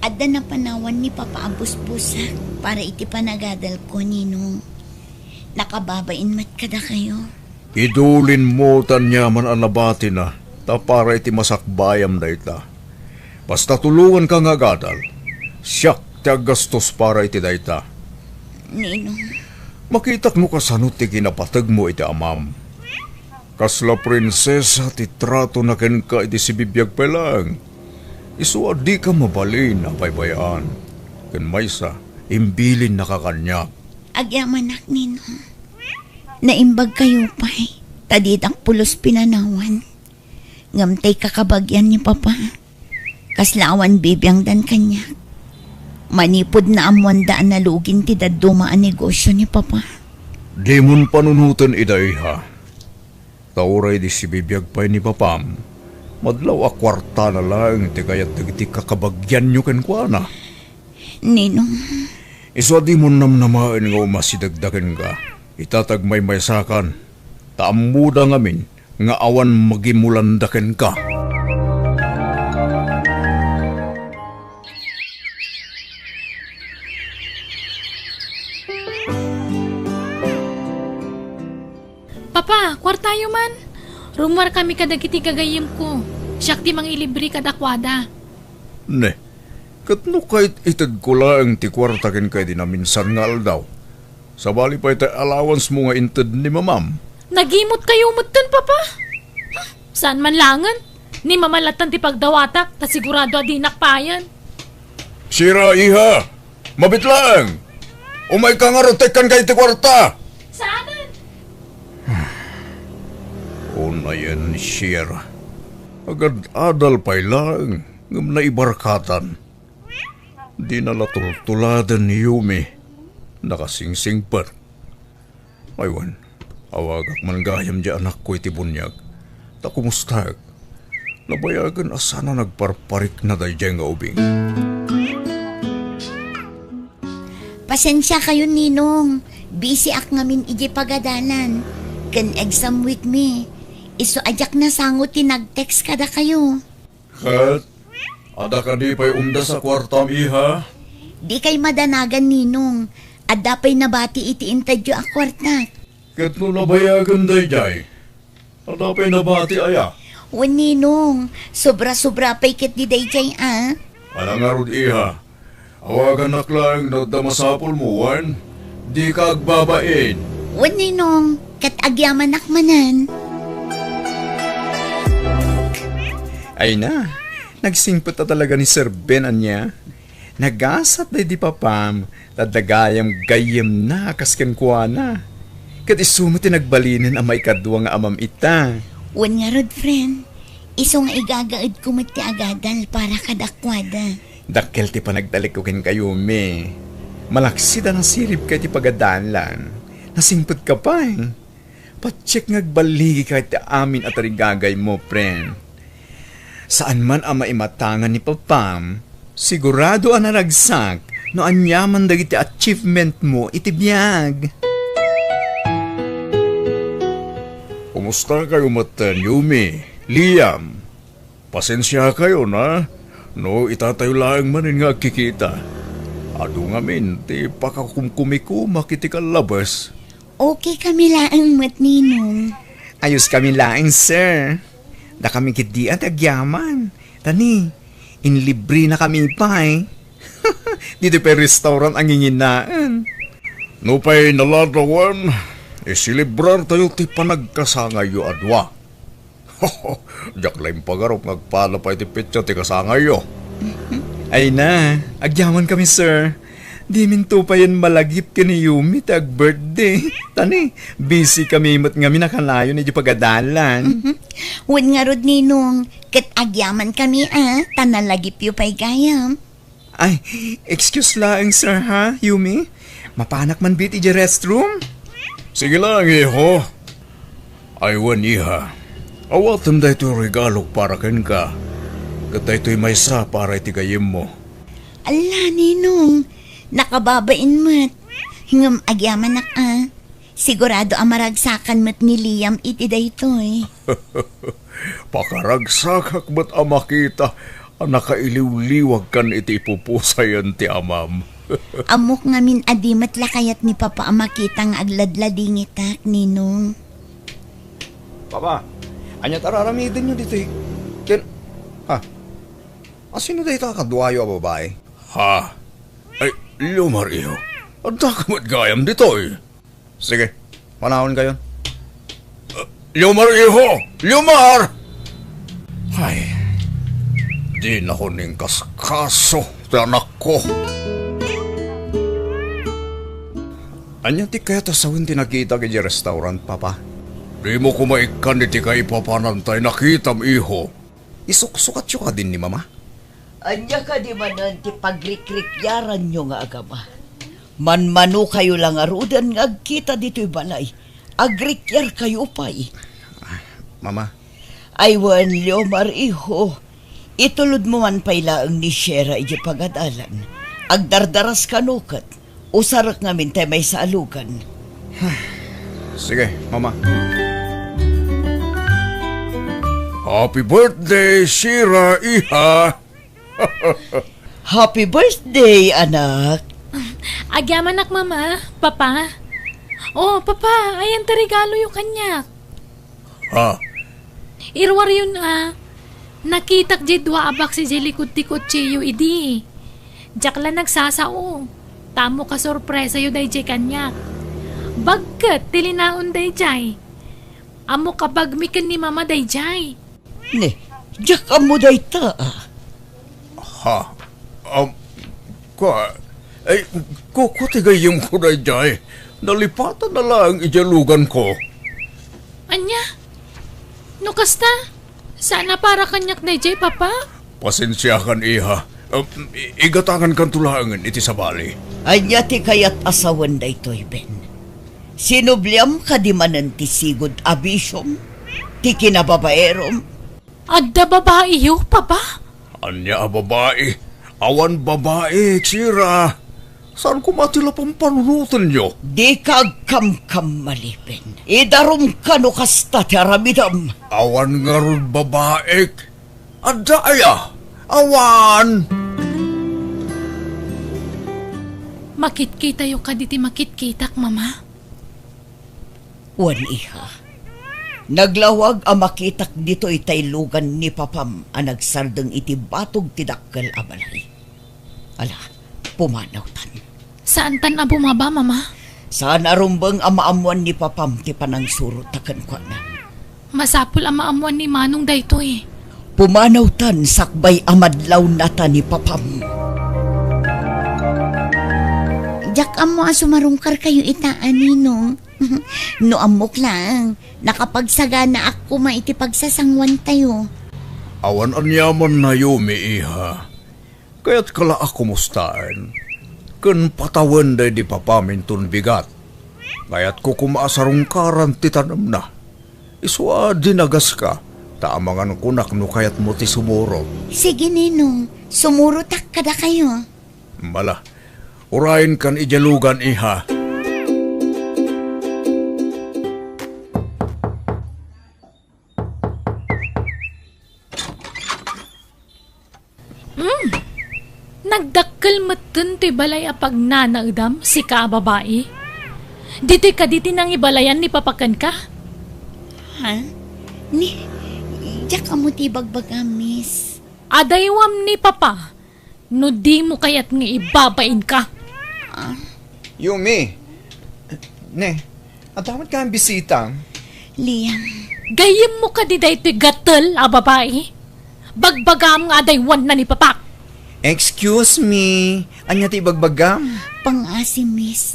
Adda na panawan ni Papa Abus-busak para iti panagadal ko, Ninong. Nakababain mat kada kayo. Idulin mo tanyaman ang nabati na. Ta para iti masakbayam na ita. Basta tulungan ka nga gadal. Siyak ti gastos para iti dayta. Ninong, Makitak mo kasanot ti kinapatag mo iti amam. Kasla prinsesa ti trato na ken ka iti si bibiyag pa lang. Isu di ka mabalin na baybayaan. Ken maysa, imbilin na kakanyak. agyaman ak, Ninong. Naimbag kayo pa'y. Tadidak pulos pinanawan. Ngamtay kakabagyan ni Papa. Kaslawan bibiyang dan kanya. Manipod na amwandaan na lugin ti dadumaan negosyo ni Papa. Di mon panunutan iday ha. Tauray di si bibiyag pa'y ni papam. Madlaw a kwarta na lang ti kayat ti kakabagyan nyo ken kuana. Ninong, Isu di mo namnamaan nga umasidagdagan ka. Itatagmay may sakan. Taamuda ngamin nga awan magimulandaken ka. Papa, kwartayo man. Rumor kami kadagiti kagayim ko. Siyak di mang ilibri kadakwada. Ne, katno kahit itad ko lang ti kwartaken kay dinaminsan nga aldaw. Sabali pa ita allowance mo nga intad ni mamam. Nagimot kayo mutan, Papa. Saan man langan? Ni mamalatan ti pagdawatak, ta sigurado adi nakpayan. Sira iha! Mabit lang! Umay ka nga rotekan kay ti kwarta! Saan? Unayan ni Sierra. Agad adal pa'y lang ngam na ibarkatan. Di nalatultuladan ni Yumi. Nakasingsing pa. Aywan, awagak man gayam di anak ko iti bunyag. Ta kumustag. Nabayagan asana nagparparik na dahi nga ubing. pasensya kayo, Ninong. Busy ak ngamin iji pagadalan. Kan exam week me. Iso ajak na sangot tinag-text kada kayo. Kat, ada ka di pa'y umda sa kwartam iha? Di kay madanagan, Ninong. Adda pa'y nabati iti interview a kwarta. Kat no nabayagan dahi jay. Ada pa'y nabati aya. O, Ninong, sobra-sobra pa'y kit di dayjay, ah. Alang arod iha. Awagan na lang na damasapol mo, Wan. Di ka agbabain. O, Ninong, kat agyaman akmanan. Ay na, nagsingpot na talaga ni Sir Ben anya. Nagasat na di papam, tadagayam gayam na kasken kuwa na. Kat isumo tinagbalinin ang may kadwa nga amam ita. Wan nga rod, friend. Iso nga igagaad ko mati agadal para kadakwada. Dakkel ti panagdalik ko ken kayo, me. Malaksi da ng sirip kay ti pagadalan. Nasingpot ka pa eh. Patsik ngagbaligi kay ti amin at rigagay mo, friend. Saan man ang maimatangan ni Papam, sigurado ang naragsak no anyaman dagiti achievement mo itibiyag. Kumusta kayo matan, Yumi? Liam? Pasensya kayo na. No, itatayo lang manin nga kikita. Ado nga min, ti pakakumkumikuma kiti kalabas. Okay kami laang mat, Ninong. Ayos kami laing, sir. Da kami kiti at agyaman. Tani, inlibre na kami pa eh. Dito pa restaurant ang inginaan. No pa'y naladawan, isilibrar tayo ti panagkasangayo adwa. Diyak lang pagarop ngagpala pa iti pitya ti kasangayo. Ay na, agyaman kami, sir. Di minto pa yan malagip ka ni Yumi tag birthday. Tani, busy kami mo't nga minakalayo ni di pagadalan. Wan nga rod ninong, kat agyaman kami tanalagip yu pa'y gayam. Ay, excuse lang sir ha, Yumi? Mapanak man bit iji restroom? Sige lang, iho. Aywan, iha. Awatam da ito regalo para ken ka. Kata ito'y may sa para itigayim mo. Ala, ninong, nakababain mo't. Hingam agyaman nak Sigurado amaragsakan mo't ni Liam iti daytoy. Pakaragsak ba't makita ang nakailiw-liwag kan iti ipupusayan ti amam. Amok ngamin adimat lakayat ni Papa amakita nga agladlading itak, ninong. Papa, anya tararamidin nyo dito eh. Sino dahi kakadwayo a babae? Ha? Ay, lumar iyo. Ang takamat gayam dito eh. Sige, panahon kayo. Lumar iho! Lumar! Ay, di na ko ning kaskaso, anak ko. Anya ti kaya tasawin tinakita kay restaurant, Papa? Di mo kumaikan iti kay papanantay nakitam iho. Isuksukat ka din ni Mama? Anya ka di manan ti pagrikrikyaran nyo nga agama. Manmano kayo lang arudan nga agkita dito'y balay. Agrikyar kayo pa'y. Mama? Aywan, Leomar, iho. Itulod mo man pailaang ni Shera iji pagadalan. Agdardaras kanukat. Usarak ngamin tayo may saalugan. Sige, Mama. Happy birthday, Shira, iha! Happy birthday, anak. Agyaman nak, Mama. Papa. Oh, Papa, ayan ta regalo yung kanya. Ha? Irwar yun nakitak di dua abak si Jelikot-tikot chiyo idi. Jakla nagsasao. Tamo ka sorpresa yun day kanya. Bagkat tilinaon day jay. Amo kabagmikan ni Mama day jay. Ne, jak amo day ta. Ha? Kutigayim ko na jay. Nalipatan na lang ijalugan ko. Anya? No kasta? Sana para kanyak day jay, Papa? Pasensyahan, iha. Igatangan kan tulangan iti sa bali. Anya ti kayat asawan day to'y Ben. Sinubliam ka di manan ti sigod abisyom. Ti kinababaerom. Adda babae yu, Papa? Anya a babae. Awan babae, Chira. Saan ko matila pang panunutan nyo? Di kagkam-kam malipin. Idarom ka no kasta ti aramidam. Awan nga ron babaek. Adda aya. Awan! Makitkita yu ka diti makitkitak, Mama. Wan iha. Naglawag ang makitak dito itaylugan ni Papam ang nagsardeng iti batog ti dakkel a balay. Ala, pumanaw tan. Saan tan na bumaba, Mama? Saan arumbang ang maamuan ni Papam ti panangsuro takan kwa na. Masapul ang maamuan ni Manong dayto eh. Pumanaw tan sakbay amadlaw nata ni Papam. Jak amo sumarungkar kayo itaan, ninong. No amok lang, nakapagsagana ako maiti pagsasangwan tayo. Awan anyaman na Yumi, iha. Kaya't kala ako mustaan. Kun patawan day di papamintun bigat. Kaya't ko kumaasarungkaran ti tanam na. Iswa dinagas ka. Taamangan kunak no kaya't mo ti sumuro. Sige, ninong, sumurutak kada kayo. Mala, urayin kan ijalugan, iha. Nagdakkel matun to'y balay apag nanagdam si ka babae. Dito'y kaditi nang ibalayan ni papakan ka. Ha? Jak amo ti bagbagamis. Adaywam ni Papa. No di mo kaya't nga ibabain ka. Yumi! Ne, ang damat ka ang bisita. Liam, Gayem mo ka di dayto'y gatel a babae. Bagbagam nga adaywan na ni Papak. Excuse me, anya ti bagbagam? Pangasi, miss.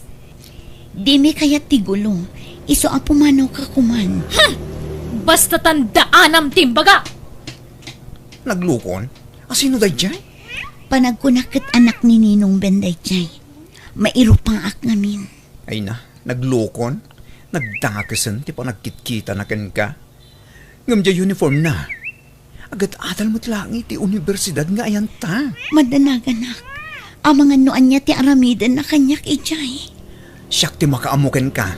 Di mi kaya tigulo. Iso ang pumanaw ka kuman. Basta tandaan timbaga! Naglukon? Asino day jay? Panagkunakit anak ni Ninong Benday Chay. Mairo pang ak ngamin. Ay na, naglukon? Nagdakasan, ti pa nagkitkita na ken ka? Ngam jay uniform na. Agad atal mo't langi ti universidad nga ayan ta. Madanaganak. Ang mga noan niya ti aramidan na kanyak ijay. Siyak ti makaamuken ka.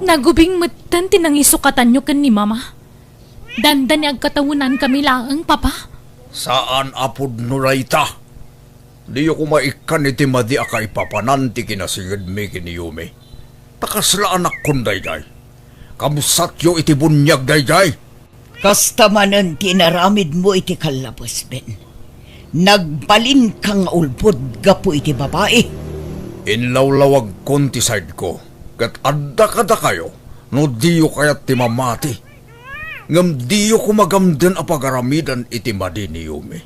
Nagubing matan tinangisukatan nyo kan ni mama. Dandan ni agkatawunan kami laang, papa. Saan apod nurayta? Di ako maikan iti madi aka ipapanan ti kinasigid mi kiniyumi. Takasla anak kon dayday. Kamusat yo iti bunyag dayday. Kastamanan tinaramid mo iti kalabas, Ben. Nagbalin kang ulpod gapo iti babae. Inlawlawag kon ti side ko. Kat adda kada kayo, no diyo kayat ti mamati. Ngam diyo kumagamden a pagaramidan iti madi ni Yumi.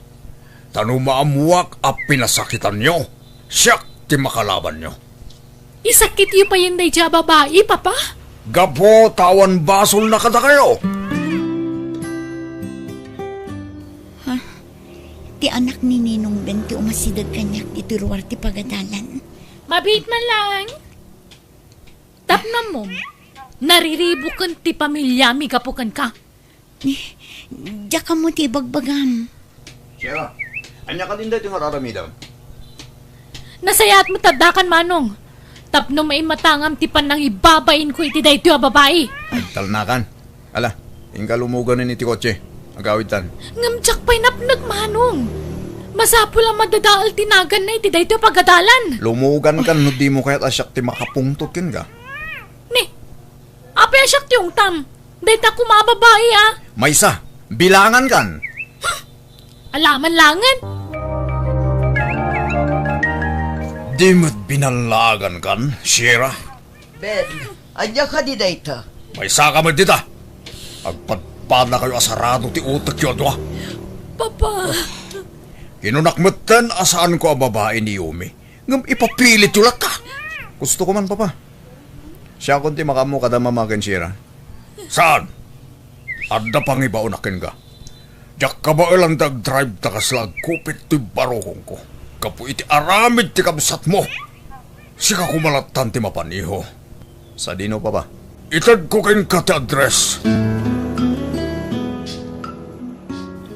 Tano maamuak a pinasakitan nyo, siyak ti makalaban nyo. Isakit yu pa yun day dya babae, papa. Gapo tawan basol na kada kayo. Ti anak ni Ninong Ben ti umasidag kanyak ti turuar ti pagadalan. Mabit man lang. Tapnam mo, nariribukan ti pamilya mi kapukan ka. Diya ka mo ti bagbagam. Siya, anya ka din dito nga raramidan. Nasayaat mo tadakan manong. Tapno may matangam ti panang ibabain ko iti dayto a babae. Ay, talnakan. Ala, ingka lumugan ni ti kotse. Agawid tan. Ngamtsak pa'y napnag manong. Masapo lang madadaal tinagan na iti dayto pagadalan. Lumugan kan, no di mo kaya't asyak ti makapungtot kin ka. Ni, apa asyak ti yung tam? Dayta ko mga babae ah. Maysa, bilangan kan. Alaman langan. Di mo't binalagan kan, Shira. Ben, anya ka di dayta. May saka mo dita. Agpadpad na kayo asarado ti utak yun, ha? Papa. Kinunakmutan asaan ko ang babae ni Yumi. Ngam ipapilit yulat ka. Gusto ko man, papa. Siya kunti makamu kada mamakin, Shira. Saan? Adda pang ibaunakin ka. Diyak ka ba ilang dag-drive takaslag kupit ti barokong ko. Kapu iti aramid ti kabsat mo. Sika kumalatan ti mapaniho. Sa dino, papa. Itad ko kayo ka ti address.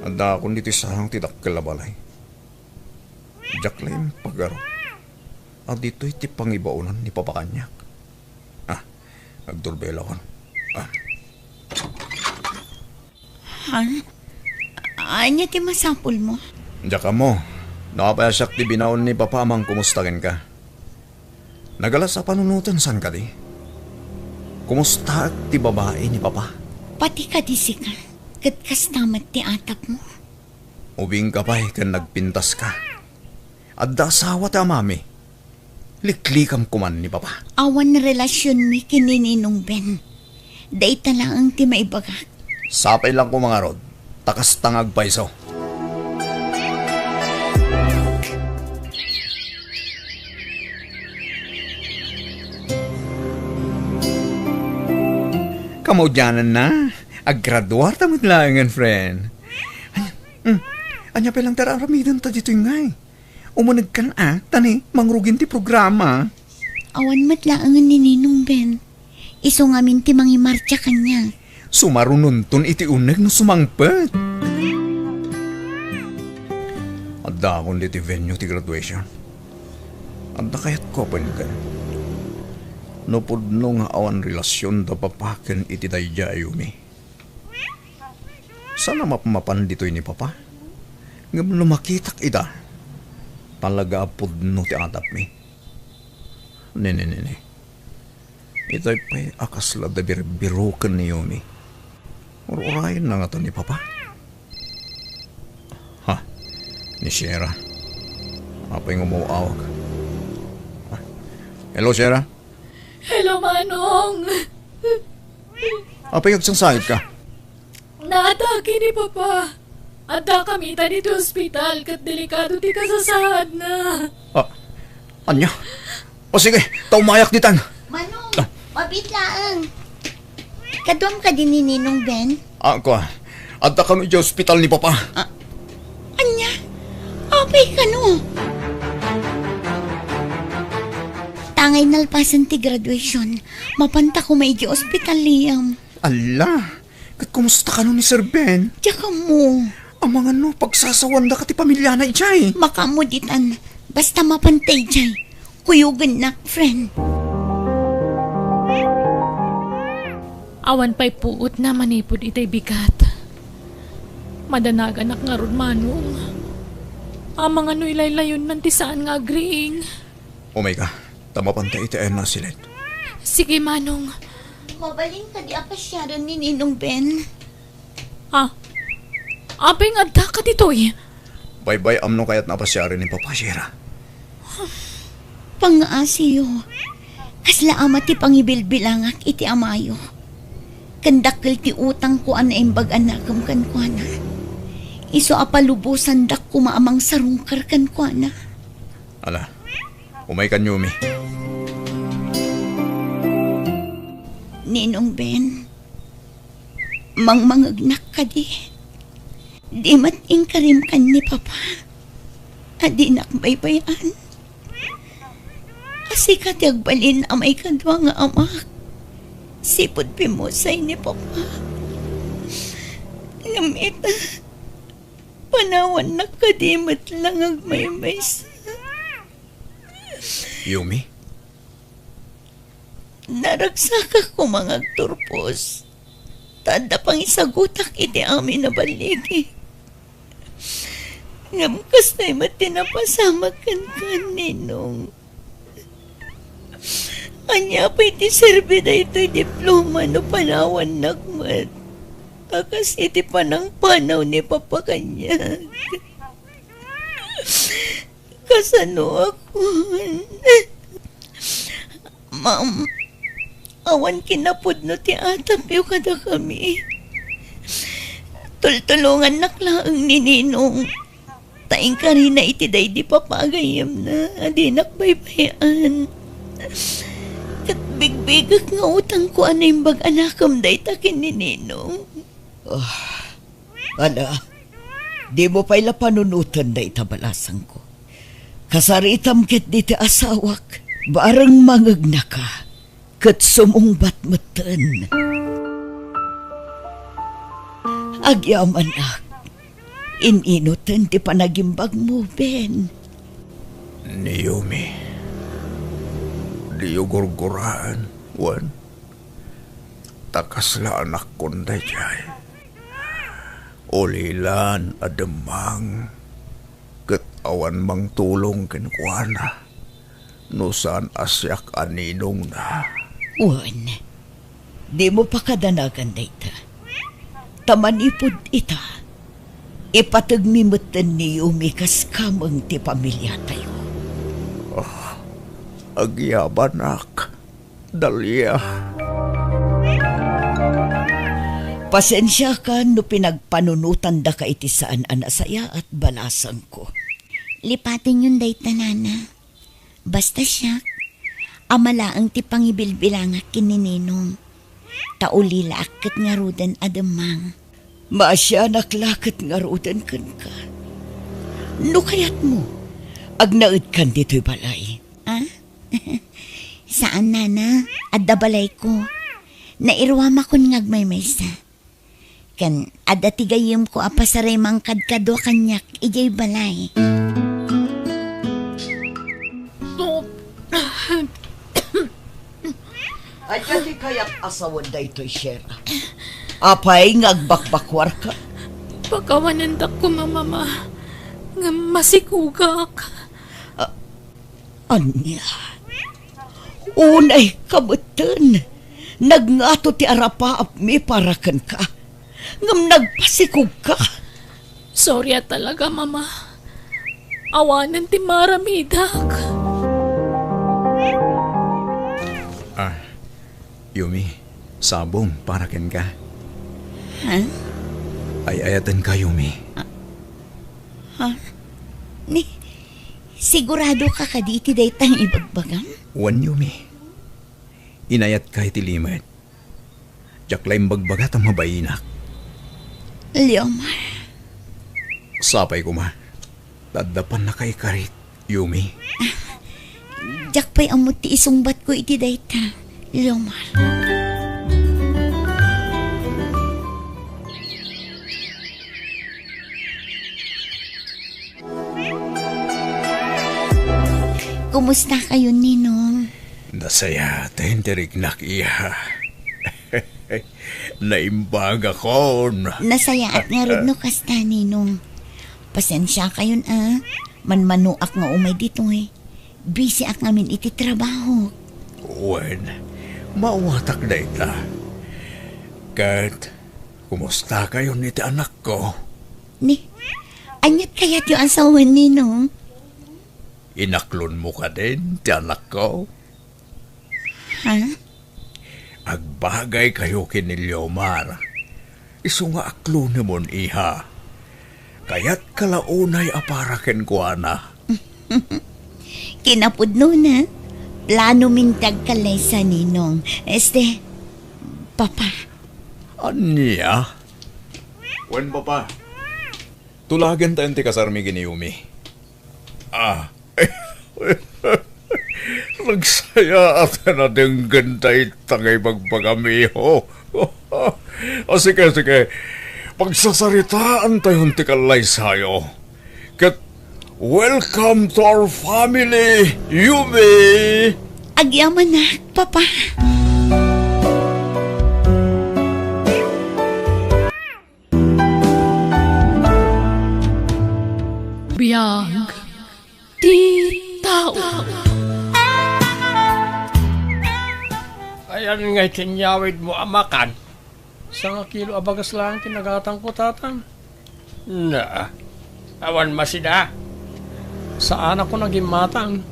Anda akong dito sahang ti dakkel na balay. Diyak lang pagaro. At dito'y ti pangibaunan ni Papa Kanyak. Nagdurbela ko. Anya ti masapul mo? Diyak ka mo. Nakapayasyak ti binaon ni Papa amang kumustakin ka. Nagalas sa panunutan san ka di? Kumusta ti babae ni Papa? Pati ka di sika. Kat kastamat ti atap mo. Ubing ka pa'y kan nagpintas ka. At da asawa ti amami. Liklikam kuman ni Papa. Awan na relasyon mi kinininong Ben. Dayta lang ang ti maibagak. Sapay lang ko mga rod. Takas tangag paiso. Kamudyanan na. Aggraduar tamad langan, friend. Anya pa lang tararamidan ta dito ngay. Umunag ka na, tani, mangrugin ti programa. Awan matlaangan ni Ninong Ben. Iso ngamin ti mangimarcha kanya. Sumarununtun iti uneg no sumangpet. Adda akong iti venue ti graduation. Adda kayat ko ka. No pudno nga awan relasyon da papaken iti dayja Yumi. Sana mapamapan dito'y ni Papa. Ngam lumakitak ita. Talaga pudno ti atap mi. Nene. Itay pa'y akasla da birukan ni Yumi. Urayin na nga to ni Papa. Ha? Ni Shera. Apay nga umuawag. Hello, Shera? Hello, Manong. Apay agsangsahit ka? Naatake ni Papa. Adda kami tani ti ospital kat delikado ti kasasahad na. Anya? O sige, taumayak ditan. Manong, mabitlaan. Kadwam ka din ni Ninong Ben? Ako, adda kami di ospital ni Papa. Anya, apay ka no. Tangay nalpasan ti graduation. Mapanta ko may di ospital liyam. Ala, kat kumusta ka nun ni Sir Ben? Tsaka mo, Ang mga no, pagsasawan da ka ti pamilya na ijay. makamuditan. Basta mapantay jay. Kuyugan na, friend. Awan pa'y puot na manipod itay bigat. Madanagan ak nga ron manong. Ang mga no ilaylayon man ti saan nga agriing. Omega, tamapantay iti na silet. Sige manong. Mabalin ka di apasyaran ni Ninong Ben. Apay nga adda ka dito eh. Bye-bye amno kayat napasyari ni Papa Shira. Pangaasiyo. Kasla ama ti pangibilbilangak iti amayo. Kandakkel ti utang ko ana imbag anakam kan ko na. Iso apalubusan dak kumaamang sarungkar kan ko na. Ala, umay kan Yumi. Ninong Ben, mangmangagnak ka di. Di mating karim kan ni Papa. Adi nakbaybayan. Kasi katagbalin amay kadwa nga amak. Sipod pimusay ni Papa. Ngamita, panawan na kadimat lang agmaymay sa. Yumi? Naragsaka ko mga turpos. Tanda pang isagutak iti amin na baligi. Ngamkas na'y matinapasamag kan Ninong. Anya pa iti serbi na ito'y diploma no panawan nagmat. Akas iti panang panaw ni Papa kanya. Kasano ako? Ma'am, awan kinapod no ti atapyo kada kami. Tultulungan naklaang ni Ninong. Taing ka rin na itiday di papagayam na. Adi nakbaybayan. Kat bigbigak nga utang ko anay bag anakam day takin ni Ninong. Ala, di mo pa'y panunutan na itabalasang ko. Kasaritam ket di ti asawak, barang mangagna ka, ket sumungbat meten. Agyaman ak, ininutan ti panagimbag mo, Ben. Ni Yumi. Di gurguraan, Wan. Takasla anak konday jay. Ulilan ademang. Ket awan mang tulong kenkwana. Nusan asyak aninong na. Wan, di mo pa kadanagan na ita. Tamanipod ita. Ipatagmimutan ni Umikas kamang ti pamilya tayo. Agyabanak. Dalya. Pasensya ka no pinagpanunutan da ka iti saan anasaya at balasan ko. Lipatin yun day tanana. Basta siya, amala ang ti pangibilbilangak kinininong. Taulila akit nga rudan adamang. Maasya naklakit nga rudan kan ka. No kayat mo, agnaid kan dito'y balay. Saan nana? Adda balay ko. Nairwama ko ngagmaymaysa. Kan adda tigayim ko apasaray mang kadkado kanyak ijay balay. Ay kasi kaya't asawan da ito'y Shera. Apay ngagbakbakwar ka. Pagkawanandak ko mamama. Nga masikugak. Anya, unay kabutan. Nagngato ti arapaap mi parakan ka. Ngam nagpasikog ka. Sorry talaga mama. Awanan ti maramidak. Yumi, sabong para ken ka. Ha? Ay ayatan ka, Yumi. Ni, sigurado ka di iti daytang ibagbagan? Wan Yumi. Inayat ka iti limet. Jaklay bagbagat ang mabayinak. Leomar, Sapay ko ma. Tadapan na kay karit, Yumi. jak pa'y amot ti isumbat ko iti dayta. Leomar. Kumusta kayo, Ninong? Nasaya, tenterik nak iya. Naimbag ako. Nasaya at nga rin no kasta, Ninong. Pasensya kayon manmanuak nga umay dito eh. Busy ak ngamin iti trabaho. Wen, mauwatak na ita. Kat, kumusta kayo niti anak ko? Ni, anyat kayat yung asawan, Ninong? Inaklon mo ka din, ti anak ko. Ha? Agbagay kayo kinilyomar. Iso nga aklon mo iha. Kaya't kalaunay aparaken ko ana. Kinapudno na. Plano mintag kalay sa Ninong. Papa. Anya? Wen papa. Tulagan tayo ti kasarmi giniumi. Nagsaya at na ding gantay tangay magpagamiho. Sige. Pagsasaritaan tayo ti kalay sayo. Kat, welcome to our family, Yumi! Agyaman na, Papa. Biyag ti tao. Ayan nga tinyawid mo amakan. Sa nga kilo abagas lang tinagatang ko tatang. Na, awan masida. Sa anak ko naging matang.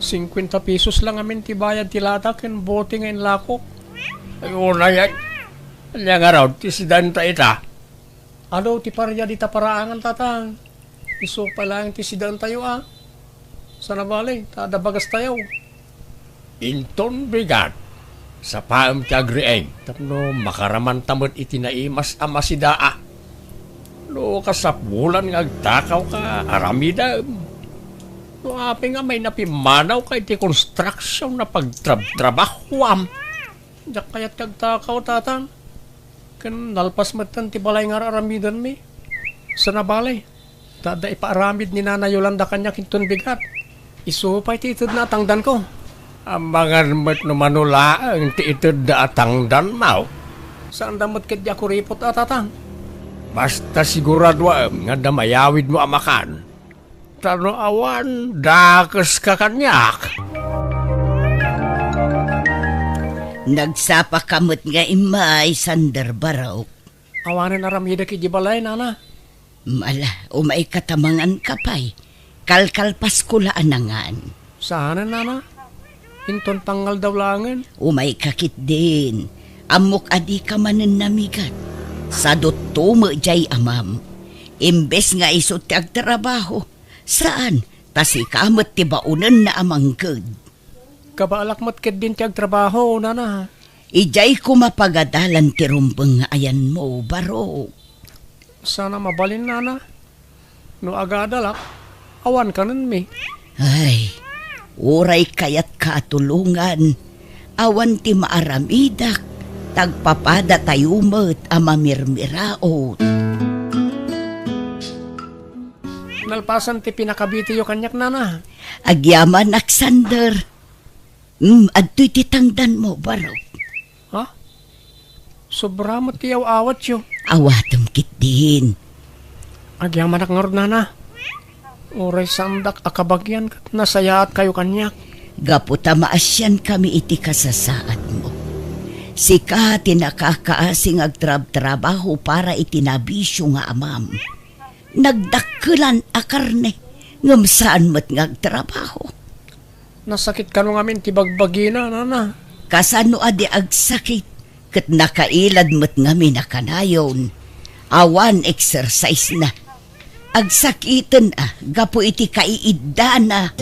50 pesos lang amin tibayad tilatak yung bote ngayon lakok. Ayun na yan. Kanya nga raw, tisidan ta ita. Alo, ti parya di ta paraangan tatang. Iso pa lang tisidan tayo Sana balay, tadabagas tayo. Inton bigat. Sa paam kagrieng, tapno makaraman tamot itinaimas amasidaa. No, kasapulan nga agtakaw ka, aramida. No, api nga may napimanaw ka iti construction na pagtrabahuam. Diyak kayat kagtakaw, tatang. Kan nalpas matan ti balay nga aramidan mi. Sa nabalay, tada ipaaramid ni Nana Yolanda kanya kinton bigat. Isupay ti itod na tangdan ko. Ang mga mat no manula ang ti itod da tangdan mau. Saan damot ket di ako ripot tatang. Basta sigurado nga damayawid mo amakan. Tano awan, dakes ka kanyak. Nagsapa kamot nga imay Sander Baraw. Awanan aramida ki di balay, Nana. Mala, umay katamangan kapay. Kalkalpas kulaan nangan. Saan, Nana? Hinton tanggal daw langan. Umay kakit din. Amok adi ka manen namigat. Sa dotumo jay amam. Imbes nga isot ti agtrabaho. Saan? Tasi kamot ti baunan na amanggod. Kabaalak matket din tiyag trabaho, Nana. Ijay ko mapagadalan ti rumbeng nga ayan mo, Baro. Sana mabalin, Nana. No agadalak, awan ka nun mi. Ay, uray kayat katulungan. Awan ti maaramidak. Tagpapada tayo mo't amamirmiraot. Nalpasan ti pinakabiti yo kanyak, Nana. Agyaman Aksander. Adto'y titangdan mo, Baro. Ha? Sobra mo tiyaw awat yo. Awatom kit din. Agyaman ak ngarod, Nana. Oray sandak akabagyan kat nasayaat kayo kanyak. Gaputa maasyan kami iti kasasaad mo. Sika tinakakaasing agtrab-trabaho para itinabisyo nga amam. Nagdakulan akarne ngam saan mo't ngagtrabaho. Nasakit ka nung amin tibagbagina, Nana. Kasano adi agsakit kat nakailad mo't ngami nakanayon. Awan exercise na. Agsakitan gapo iti kaiidana.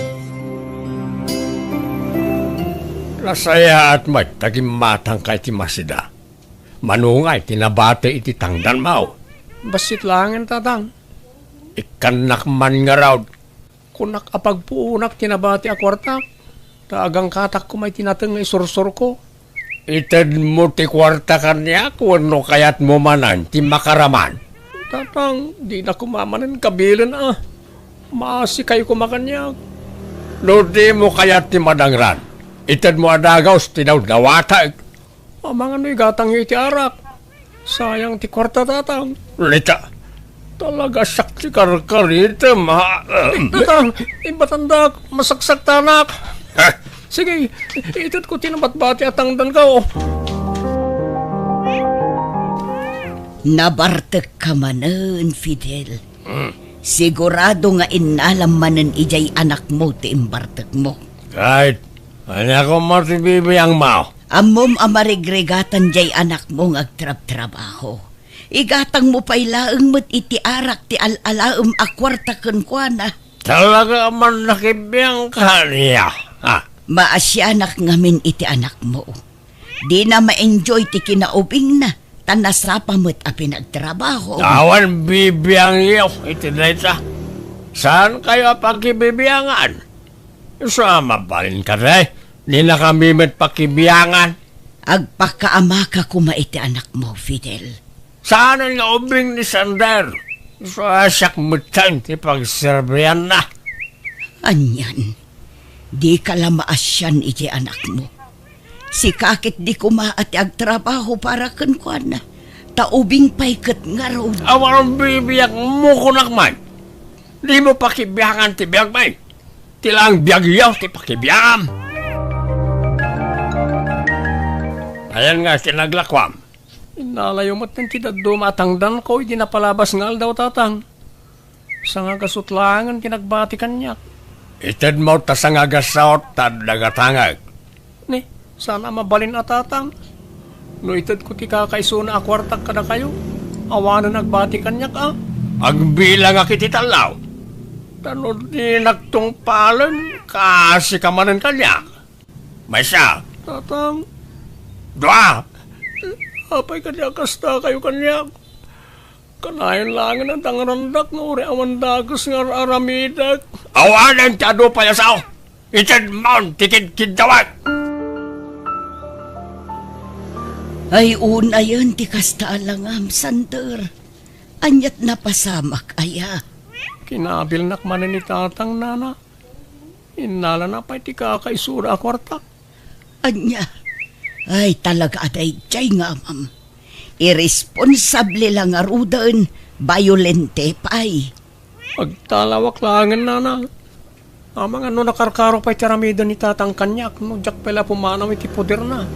Nasaya at may tagimatang kay ti masida. Manungay, tinabate iti tangdan mao. Basit langin tatang. Ikanak man nga raw. Kunak apagpuunak tinabate a kwartak. Taagang katak ko may tinatang nga isursur ko. Ited mo ti kwarta kanya kung no kayat mo manan ti makaraman. Tatang, di na kumamanan kabilan Maasi kayo kumakanya. No di mo kayat ti madangran. Ited mo adagaw ti daw gawata. Amang ano'y gatang iti arak. Sayang ti kwarta tatang. Lita. Talaga siyak ti karkarita tatang, ibatanda masaksak tanak. Sige, itot ko tinabat-bati at tangdan ka Nabartek ka manen, Fidel. Sigurado nga inalam manen ijay anak mo ti imbartek mo. Kahit, ano ko matibibiyang mao. Amom amarigregatan jay anak mo ngagtrab-trabaho. Igatang mo pa'y laeng mo't iti arak ti al-alaem akwarta kenkwana. Talaga man nakibiyang ka niya. Maasyanak ngamin iti anak mo. Di na ma-enjoy ti kinaubing na. Tanasrapa mo't a pinagtrabaho. Awan bibiyang iyo, iti dayta. Saan kayo pakibibiyangan? Sama balin ka rin. Di na kami met pakibiyangan. Agpakaama ka kuma iti anak mo, Fidel. Saan ang ubing ni Sander? Sasak mutan ti pagserbriyan na. Anyan, di ka lamaasyan iti anak mo. Si kakit di kumaati agtrabaho para kenkwana. Taubing pa'y ket nga raw. Awan bibiyak mo kunak man. Di mo pakibiyangan ti biyag may. Tilang biyag yaw ti pakibiyam. Ayan nga sinaglakwam. Inalayo mo't ng tidaddo matangdan ko, hindi napalabas ngal daw tatang. Sa nga kasutlangan, kinagbati kanyak. Ited mo ta sa nga gasawt, tad nagatangag. Ni, sana mabalin at tatang. No ited ko kikakaisuna akwartak kada kayo. Awanan nagbati kanyak Agbilang akiti talaw. Tanod di nagtungpalan, kasi kamanan kanyak. May siya, tatang. Dwa! Apay kanya kasta kayo kanya. Kanayan langin ang tangarandak na uri awan dagos nga aramidak. Awanan tiyado payasaw. Itad mount tikid kidawat. Ay una yan ti kasta alangam, Sander. Anyat na pasamak aya. Kinabil nakmanan ni tatang nana. Inala na pa'y ti kakaisura akwarta. Anya. Ay, talaga aday jay nga, ma'am. Irresponsable lang nga rudan, violente pa'y. Pagtalawak langan, nana. Amang ano nakarkaro pa'y tiramida ni tatang kanyak, no, jak pala pumanaw iti poder na.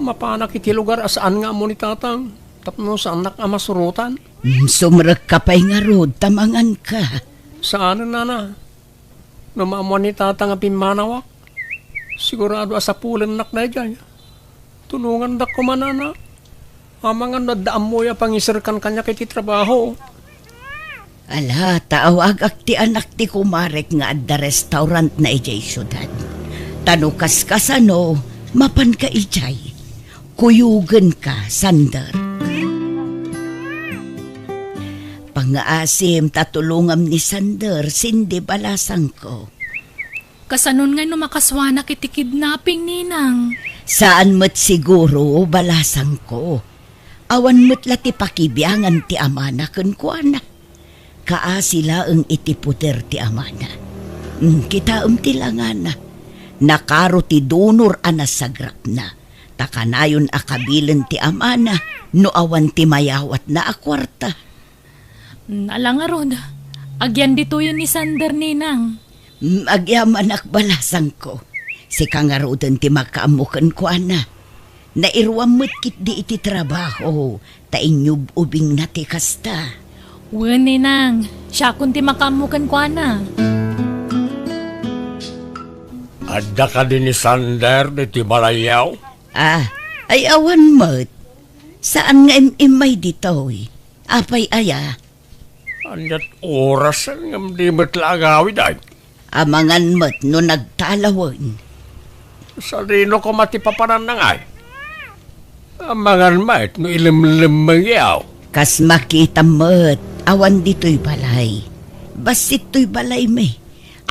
Mapanak iti lugar asaan nga mo ni tatang, tapno saan nakamasurutan. Sumrek ka pa'y nga rod, tamangan ka. Saan, nana? Namamuan ni tatang apimanawak. Sigurado asa pulan nak na dyan. Tulungan dak ko manana. Amangan na daam mo ya pangisirkan kanya kiti trabaho. Ala, taawag ak ti anak ti kumarek nga adda restaurant na ijay syudad. Tanukas ka sano, mapan ka ijay. Kuyugan ka, Sander. Pangaasim tatulungam ni Sander, sindi balasang ko. Kasanon nga no makaswana kiti kidnapping, ninang. Saan mo't siguro balasang ko? Awan mo't lati pakibiyangan ti amana kenkwana. Kaasila ang iti puter ti amana. Kita ti langana. Nakaro ti donor anas sagrap na. Takanayon akabilen ti amana no awan ti mayawat na akwarta. Alang rod, agyan dito yun ni Sander, ninang. Agyaman balasang ko. Si kangarudan ti makaamukan ko ana. Nairwam mo't kit di iti trabaho. Ta inyub ubing na ti kasta. Wen, ninang. Siya kun ti makamukan ko na. Adda ka din ni Sander iti balayaw? Ay awan mo't. Saan nga imay dito? Apay aya? Anyat oras ang di matlagawid ay. Amangan mo't no nagtalawan. Sa rino ko matipapanan na nga ay. Amangan mait no ilimlimang yaw. Kas makita mo't awan dito'y balay. Basit to'y balay me.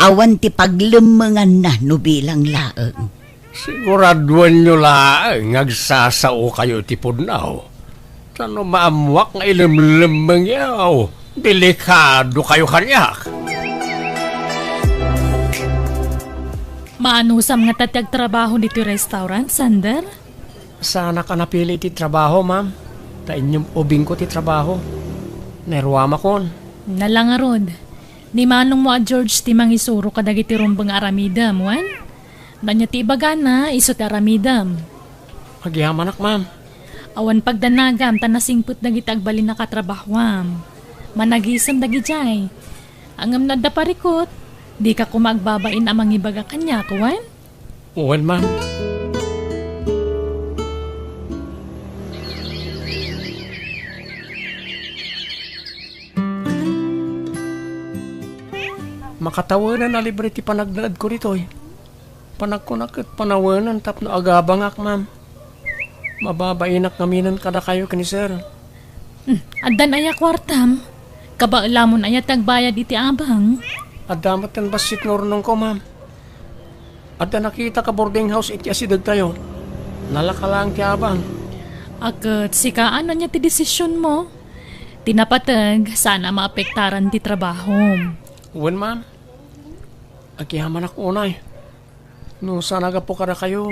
Awan ti paglemengan na no bilang laeng. Siguraduan nyo lang ngagsasao kayo ti pudnaw. Tano maamuak nga ilimlimang yaw. Delikado kayo kanyak. Maanusam nga tatyag trabaho dito restaurant, Sander? Sana ka napili ti trabaho, ma'am. Ta inyong ubing ko ti trabaho. Nerwama kon. Nalangarod. Ni manong mo a George ti mangisuro ka dagiti rumbang aramidam, wan? Nanya ti ibagana, iso ti aramidam. Magyamanak, ma'am. Awan pagdanagam, tanasingput dagiti agbalin na katrabahwam. Managisam dagi jay. Angam na da parikot, di ka kumagbabain amang ibaga kanya, kuwan? Uwan, ma'am. Makatawanan na libre ti panagdaad ko rito eh. Panagkunak at panawanan tapno agabangak, ma'am. Mababainak ngaminan kada kayo kani sir. Addan aya kwartam. Kabailamon aya tagbayad iti abang. At damat kan basit nornong ko, ma'am. At nakita ka boarding house iti asidag tayo. Nalakalang ti abang. Akat sikaan na niya ti desisyon mo. Tinapatag, sana maapektaran ti trabaho. Uwan, ma'am. Akihaman ako unay. No sanaga po kada kayo.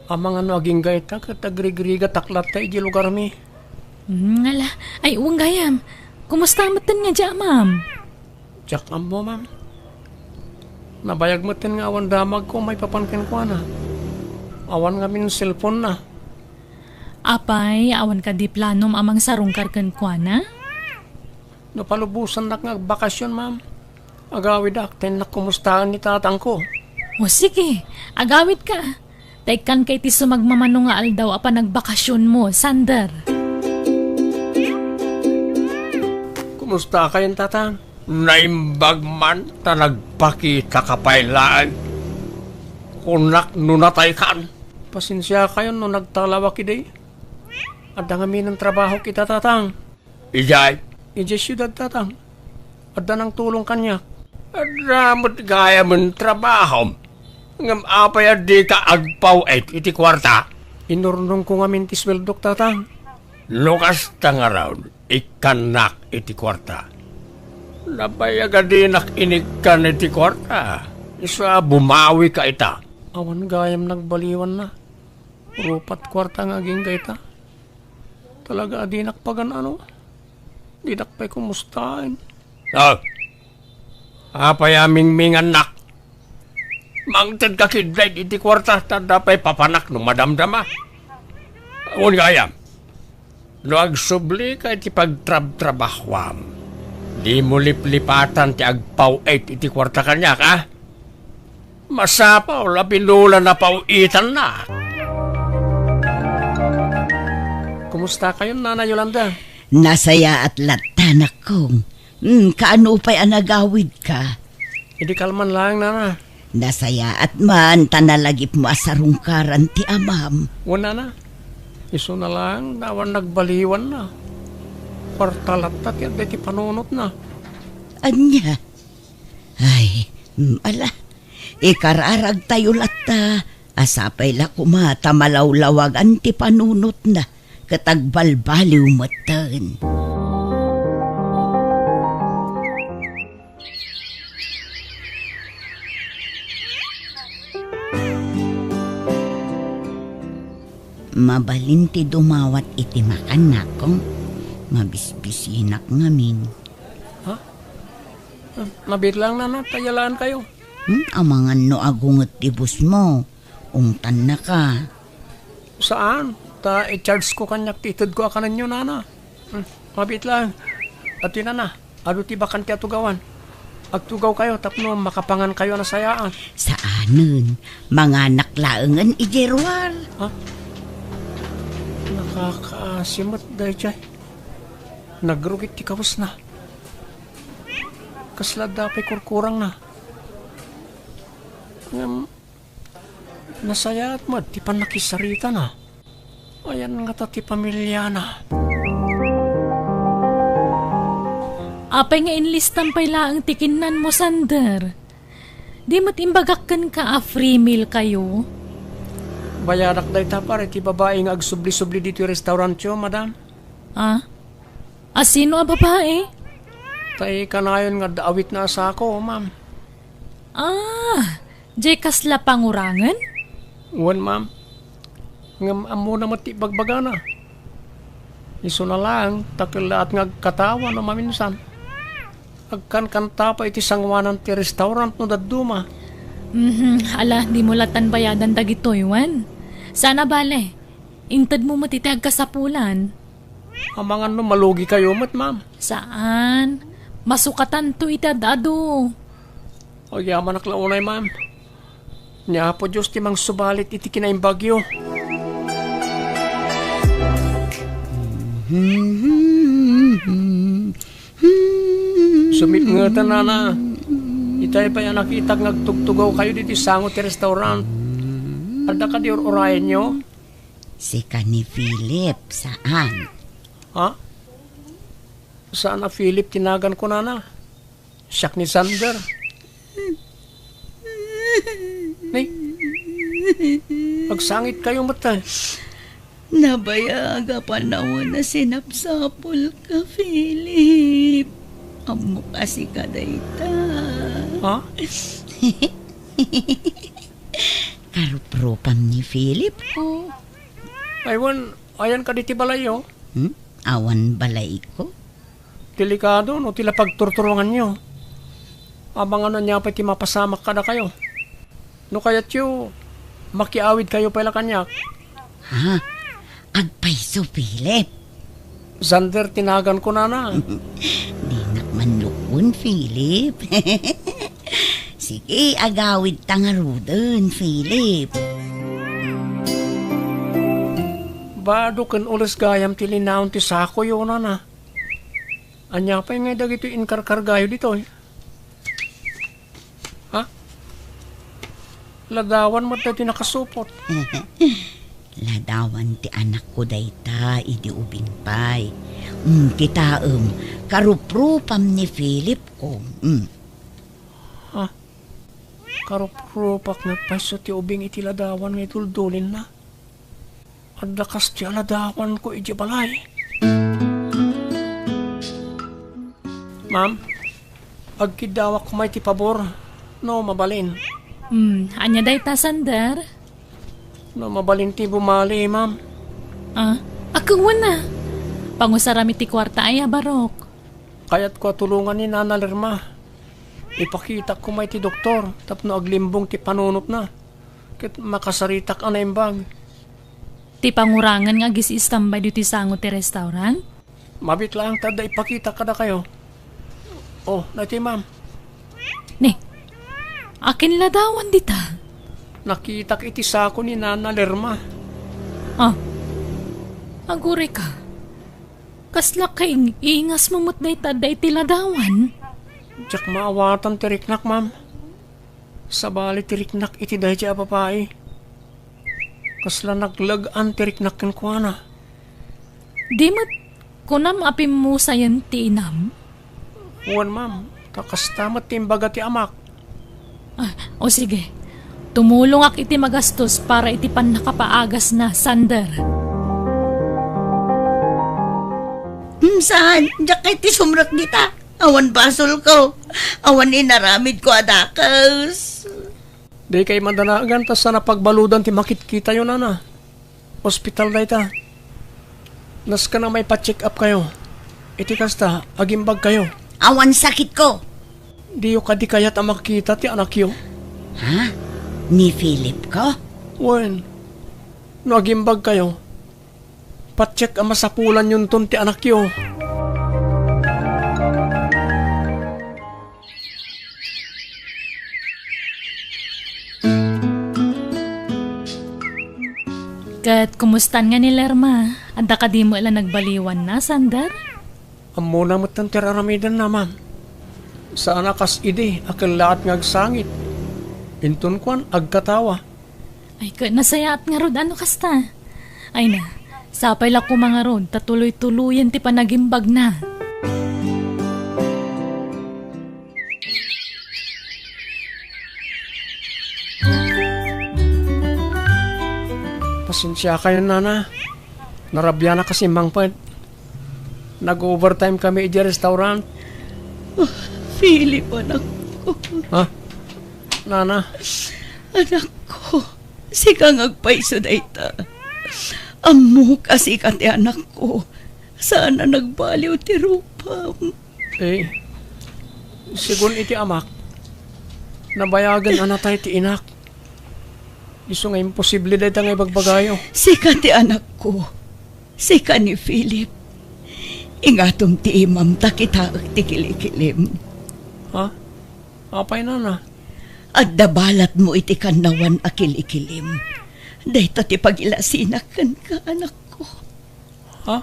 Amang ano aging gaita kat agrigriga taklat ta iji lugar mi. Ngala, ay uwang gayam. Kumusta matan nga dya, ma'am? Jack mo, ma'am. Nabayag matin nga awan damag ko may papankin ko na. Awan nga min cellphone na. Apay, awan ka di planom amang sarong karkan kwa na? Napalubusan na nga bakasyon, ma'am. Agawid akten na kumustahan ni tatang ko. O sige, agawit ka. Taikan kay ti sumagmamano nga aldaw apa nagbakasyon mo, Sander. Kumusta kayong tatang? Naimbag man ta nagpakita kapailaan. Kunak nunatay kan. Pasensya kayo no nagtalawa kiday. Adda nga ng trabaho kita tatang. Ijay syudad tatang. Adda ng tulong kanya. Adda mo't gaya man trabaho. Ngam apay di ka agpaw iti kwarta. Inurnong ko nga mintis weldok tatang. Lukas tang araw, ikanak iti kwarta. Nabayaga dinak inikkan iti kwarta. Isa bumawi ka ita. Awan gayam nagbaliwan na. Rupat kwarta nga aging gaita. Talaga dinak pagan ano. Dinak pa'y kumustain. Apay aming mingan nak. Mangtad ka kidlaid iti kwarta. Tada pa'y papanak no madamdama. Awan gayam. No agsubli ka iti pagtrab-trabahwam. Di mo liplipatan ti agpaw-8 iti kwarta kanya ka. Masapaw, lapinula na pawitan na. Kumusta kayo, Nana Yolanda? Nasaya at latanak kong. Kaano pa'y anagawid ka? Hindi kalman lang, Nana. Nasaya at man tanalagip mo asarungkaran ti amam. Wala na. Iso na lang, nawan nagbaliwan na. Partalat yan, dati panunot na. Anya? Ay, ala. Ikararag tayo lata. Asapay la kumata malawlawag anti panunot na. Katagbalbaliw matan. Mabalinti dumawat iti makan kong mabisbisinak ngamin. Mabit lang, Nana, tayalaan kayo. Amangan no agungot tibus mo. Ungtan na ka. Saan? Ta i-charge ko kanyak titid ko akanan nyo, Nana. Mabit lang. At yun, Nana, ado ti bakan ti atugawan. Agtugaw kayo, tapno makapangan kayo na sayaan. Saanon? Mga naklaangan ijerwal. Nakakasimot dahil dyan. Nagrugit ti kawas na. Kasla dapay kurkurang na. Nasaya at mad, ti pan nakisarita na. Ayan nga ta ti pamilya na. Apay nga inlistan pay laang tikinan mo, Sander. Di mo't imbagakkan ka free meal kayo. Bayarak day ta pare, ti babae nga agsubli-subli dito yung restaurant yo, madam. Ah? Sino a babae? Tay kanayon nga daawit na asa ko, ma'am. Jay kasla pangurangan? Wan, ma'am. Ngam amo na mati bagbaga na. Iso na lang, takilaat nga katawa na maminsan. Agkan kanta pa iti sangwanan ti restaurant no daduma. Ala, di mo latan bayadan dagito, Iwan. Sana bale, intad mo matitag ka sa pulan. Amangan no malugi kayo mat, ma'am. Saan? Masukatan to itadado. O yaman aklaunay, ma'am. Nya po Diyos ti mang subalit iti kinaing bagyo. Sumit nga tanana. Itay pa yan nakitag nagtugtugaw kayo dito sango ti restaurant. Ada ka di orayan nyo? Si ka ni Philip, saan? Ha? Saan na Philip tinagan ko na? Siyak ni Sander. Nay, pagsangit kayo mata. Nabayaga panahon na sinapsapol ka, Philip. Amo kasi ka dayta. Ha? Karupropam ni Philip ko. Aywan, ayan ka di ti balayo. Awan balay ko. Delikado no, tila pagturturungan nyo. Abang ano niya pa ti mapasamak ka na kayo. No kaya't yung makiawid kayo pala kanyak. Ha? Agpaiso, Philip. Sander, tinagan ko na. Di nakmanlukon, Philip. Sige, agawid tangarudon, Philip. Bado kan ulas gayam tilinaon ti sako yun na. Anya pa yung nga dagito inkarkargayo dito eh. Ha? Ladawan mo dati nakasupot. Ladawan ti anak ko dayta, idi ubing pay. Kita karuprupam ni Philip ko. Ha? Karupropak na paso ti ubing iti ladawan nga ituldulin na. At lakas ti ladawan ko iti balay. Ma'am, agkidawak ko may ti pabor. No, mabalin. Anya day ta, Sander? No, mabalin ti bumali, ma'am. Akawan na. Pangusarami ti kwarta ay barok. Kaya't ko tulungan ni Nana Lerma. Ipakita ko may ti doktor, tapno aglimbong ti panunot na. Kit makasaritak ang naimbag. Ti pangurangan nga gis-istambay dito sango ti restaurant? Mabit lang tada ipakita kada kayo. Oh, nati ma'am. Ne, akin ladawan dita. Nakitak iti sako ni Nana Lerma. Agure ka. Kasla kaing ingas mamut day taday ti ladawan. Diyak maawatan ti riknak, ma'am. Sabali ti riknak iti dahi ti apapai. Kasla naglagaan ti riknak ken kuana. Di mat kunam apim mo sayan ti inam? Uwan, ma'am. Kakastamat ti imbaga ti amak. O sige, tumulong ak iti magastos para iti pan nakapaagas na, Sander. Saan? Diyak kay ti sumrak dita. Awan basol ko. Awan inaramid ko adakas. Di kay mandanagan tas sa napagbaludan ti makit-kita yun, Nana. Hospital na ita. Nas ka na may pa-check up kayo. Iti kasta, agimbag kayo. Awan sakit ko. Di yung kadi kayat ang makita ti anak yo. Ha? Ni Philip ko? Wen, no agimbag kayo. Pa-check ang masapulan yun ton ti anak yo. Kat kumustan nga ni Lerma? Adda ka di mo ilan nagbaliwan na, Sander? Amo na matang tiraramidan na, ma'am. Sa anakas ide, akan lahat ngagsangit. Intun kwan, agkatawa. Ay ka, nasayaat nga rod, ano kasta? Ay na, sapay lang ko mga rod, tatuloy-tuluyan ti panagimbag na. Pasensya kayo, Nana. Narabya na kasi mangpad. Nag-overtime kami di restaurant. Philip, anak ko. Ha? Nana, Anak ko. Sika ngagpaiso da ita. Amo kasi ka ti anak ko. Sana nagbaliw ti rupam. sigun iti amak. Nabayagan anatay ti inak. Iso nga imposible dahil nga ibagbagayo. Sika ti anak ko. Sika ni Philip. Ingatom ti imam takita ti kilikilim. Ha? Apay, Nana? At dabalat mo iti kanawan a kilikilim. Dahito ti pagilasinak ka anak ko. Ha?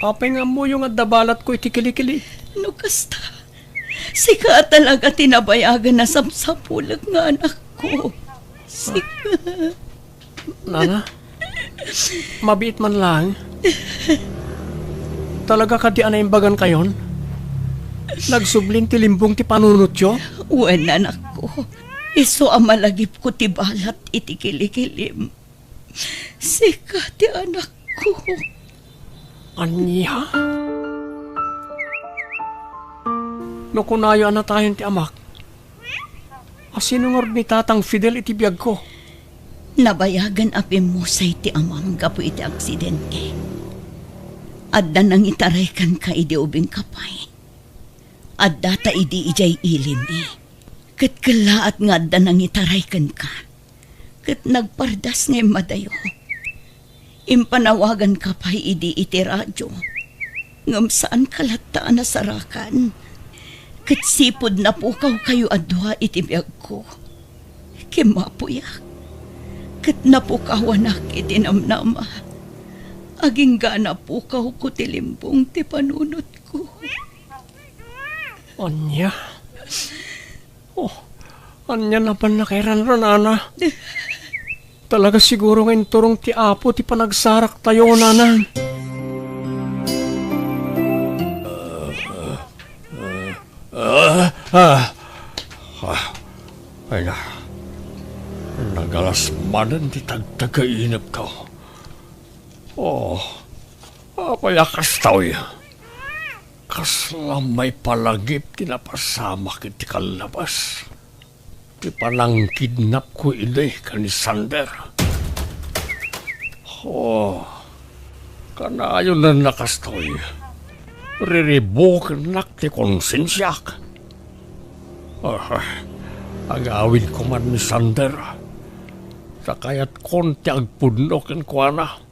Apay nga mo yung adabalat ko iti kilikili. No kasta. Sika talaga tinabayagan na samsapulag nga anak ko. Sika. Nana? Mabiit man lang. Talaga ka di anaimbagan kayon? Nagsublin ti limbong ti panunot yo? Uwan anak ko. Iso ang malagip ko ti balat iti kilikilim. Sika ti anak ko. Anya? No kunayo na tayo ti amak. Asinungor ni tatang Fidel iti biyag ko. Nabayagan api mo sa iti amam gapo iti aksidente. Adda nang itaray kan ka idi ubing kapay. Adda ta idi ijay ilim Kat kalaat nga adda nang itaray kan ka. Kat nagpardas ngay madayo. Impanawagan kapay idi iti radyo. Ngam saan kalataan na sarakan. Kat sipod na pukaw kayo adwa iti biyag ko. Kimapuyak. Kat napukawanak iti namnama. Aging gana pukaw ko tilimbong ti panunot ko. Anya? Anya na ba nakairan Nana? Talaga siguro ngayon turong ti apo ti panagsarak tayo, Nana. Ay na. Nagalasmanan ti tagtagainap ka. Payakas tao kasla may palagip tinapasama kiti kalabas. Ti panang kidnap ko ide kani Sander. Kanayon na nakastoy. Riribok nak ti konsensyak. Agawin ko man ni Sander. Sakayat konti agpudnokin ko na.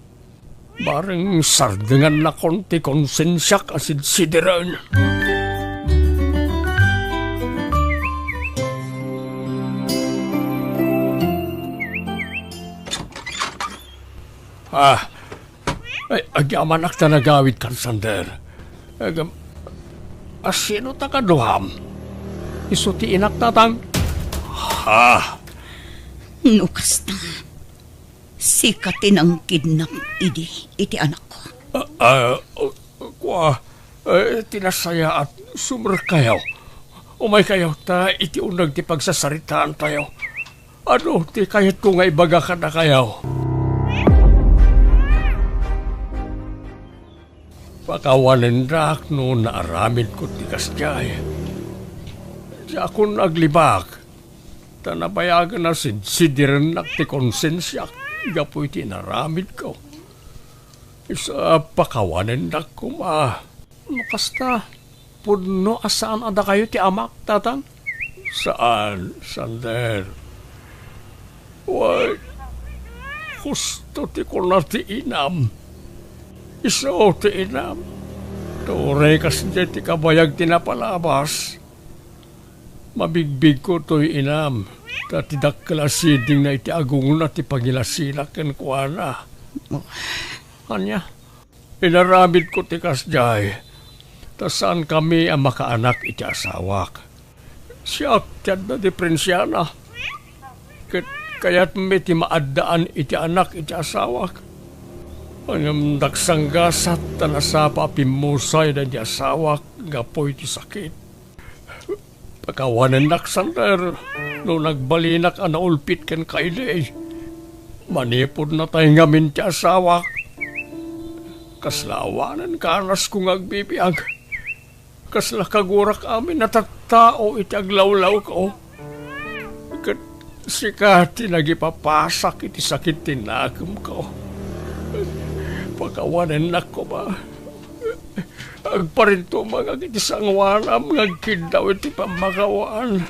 Bareng sardengan na konti konsensyak asid sideran. Agyaman ak na nagawid kan Sander. Sino ta kaduham? Isuti inak tatang. Nukas na. Sikatin ang kidnap iti anak ko. Tinasaya at sumr kayo. Umay kayo ta iti unag ti pagsasaritaan tayo. Ano ti kayat ko nga ibaga ka na kayo. Pakawanan rak no naaramid ko ti kasjay. Di ako naglibak. Tanabayagan na sidiran nak ti konsensyak. Gapoy ti naramid ko. Isa pakawanan na kuma. Makasta, pudno asaan ada kayo ti amak, tatang? Saan, Sander? Why, gusto ti ko na ti inam. Iso ti inam. Tore kasi ti kabayag tinapalabas. Mabigbig ko to'y inam. Tatidak kalasiding na iti agung na ti pagilasinak ken kuana. Anya, inaramid ko ti kasjay. Tasaan kami ang makaanak iti asawak. Siya tiyad na diferensyana. Kaya't may ti maaddaan iti anak iti asawak. Ang nagsanggasat na nasapa pimusay na di asawak gapoy ti sakit. Pagkawanan naksander, no nagbalinak ang naulpit ken kailay. Manipod na tayo ngamin ti asawak. Kaslawanan kanas kong agbibiyag. Kasla kagurak amin na tattao iti aglawlaw ko. Kat sikati nagipapasak iti sakit tinagam ko. Pagkawanan na ko ba? Agparinto mga iti sangwanam ngagkidaw iti pamakawaan.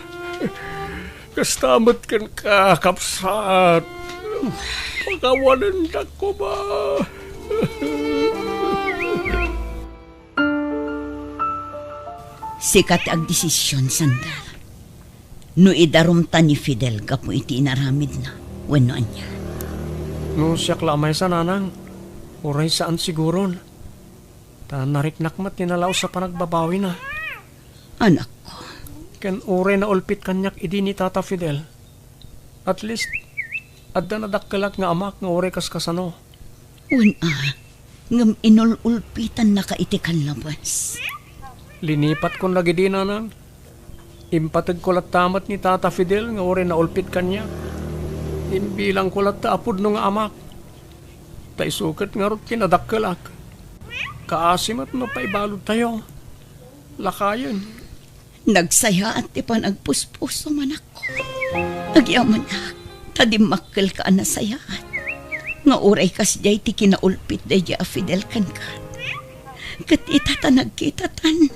Kastamot kan kakapsat. Pagkawanan na ko ba? Sikat ag desisyon, sandal. No idarumta ni Fidel kapo iti inaramid na. Weno anya. No siya klamay sa nanang. Uray saan siguron. Ta nariknak mat tinalaw sa panagbabawi na. Anak ko, Ken uray na ulpit kanyak idi ni Tata Fidel. At least, adda nadakkelak nga amak nga uray kaskasano. ngam inululpitan na kaitikan labas. Linipat kon lagi di nanang. Impatag ko lat tamat ni Tata Fidel nga uray na ulpit kanyak. Imbilang ko lat taapod no nga amak. Ta isukat nga rot kinadakkelak. Kaasimat no paibalod tayo. Lakayon. Nagsaya at ipan agpuspuso man ako. Agyaman na, tadimakkel ka na sayaan. Nga oray kas jay ti kinaulpit day ja Fidel kan ka. Kat itata nagkitatan,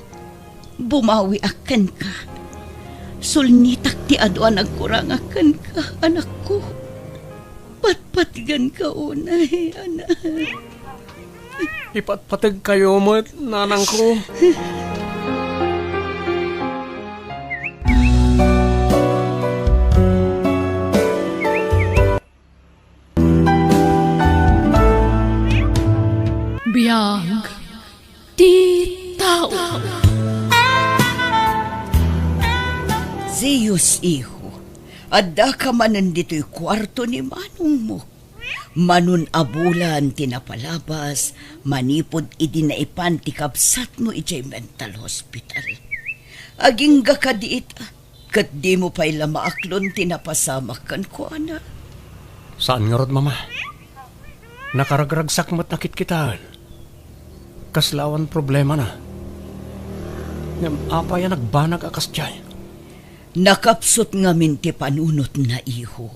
bumawi akan ka. Sulnitak ti adwa nagkurang akan ka, anak ko. Patpatgan ka unay, anak. Ipatpatag kayo mo, nanang ko. Biyag ti tao. Zeus, iho, adda ka manan dito'y kwarto ni manong mo. Manun abulan tinapalabas, manipod idi na ipan ti kapsat mo ijay mental hospital. Aging ka diit, kat di mo pa'y lamaaklon tinapasamak kan ko, ana. Saan nga rod, mama? Nakaragragsak mat nakit kitaan. Kaslawan problema na. Ngam apa yan nagbanag akas dyan. Nakapsot nga minti panunot na iho.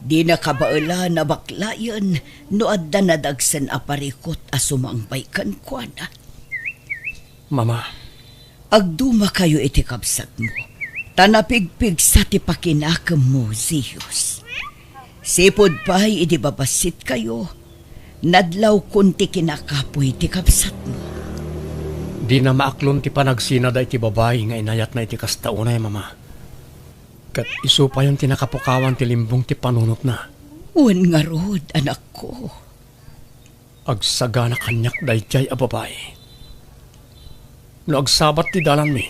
Di nakabaala na baklayan no adda nadagsan aparikot asumangpay kan kuana. Mama, Agduma kayo iti kapsat mo. Tanapigpig sa ti pakinakam mo, Zeus. Sipod pa'y iti babasit kayo. Nadlaw kunti kinakapoy ti kapsat mo. di na maaklon ti panagsinada iti babae nga inayat na iti kastaunay, mama. Kat iso pa yung tinakapukawan ti limbong ti panunot na. Uwan nga rod, anak ko. Agsaga na kanyak dayjay a babae. No agsabat ti dalan mi.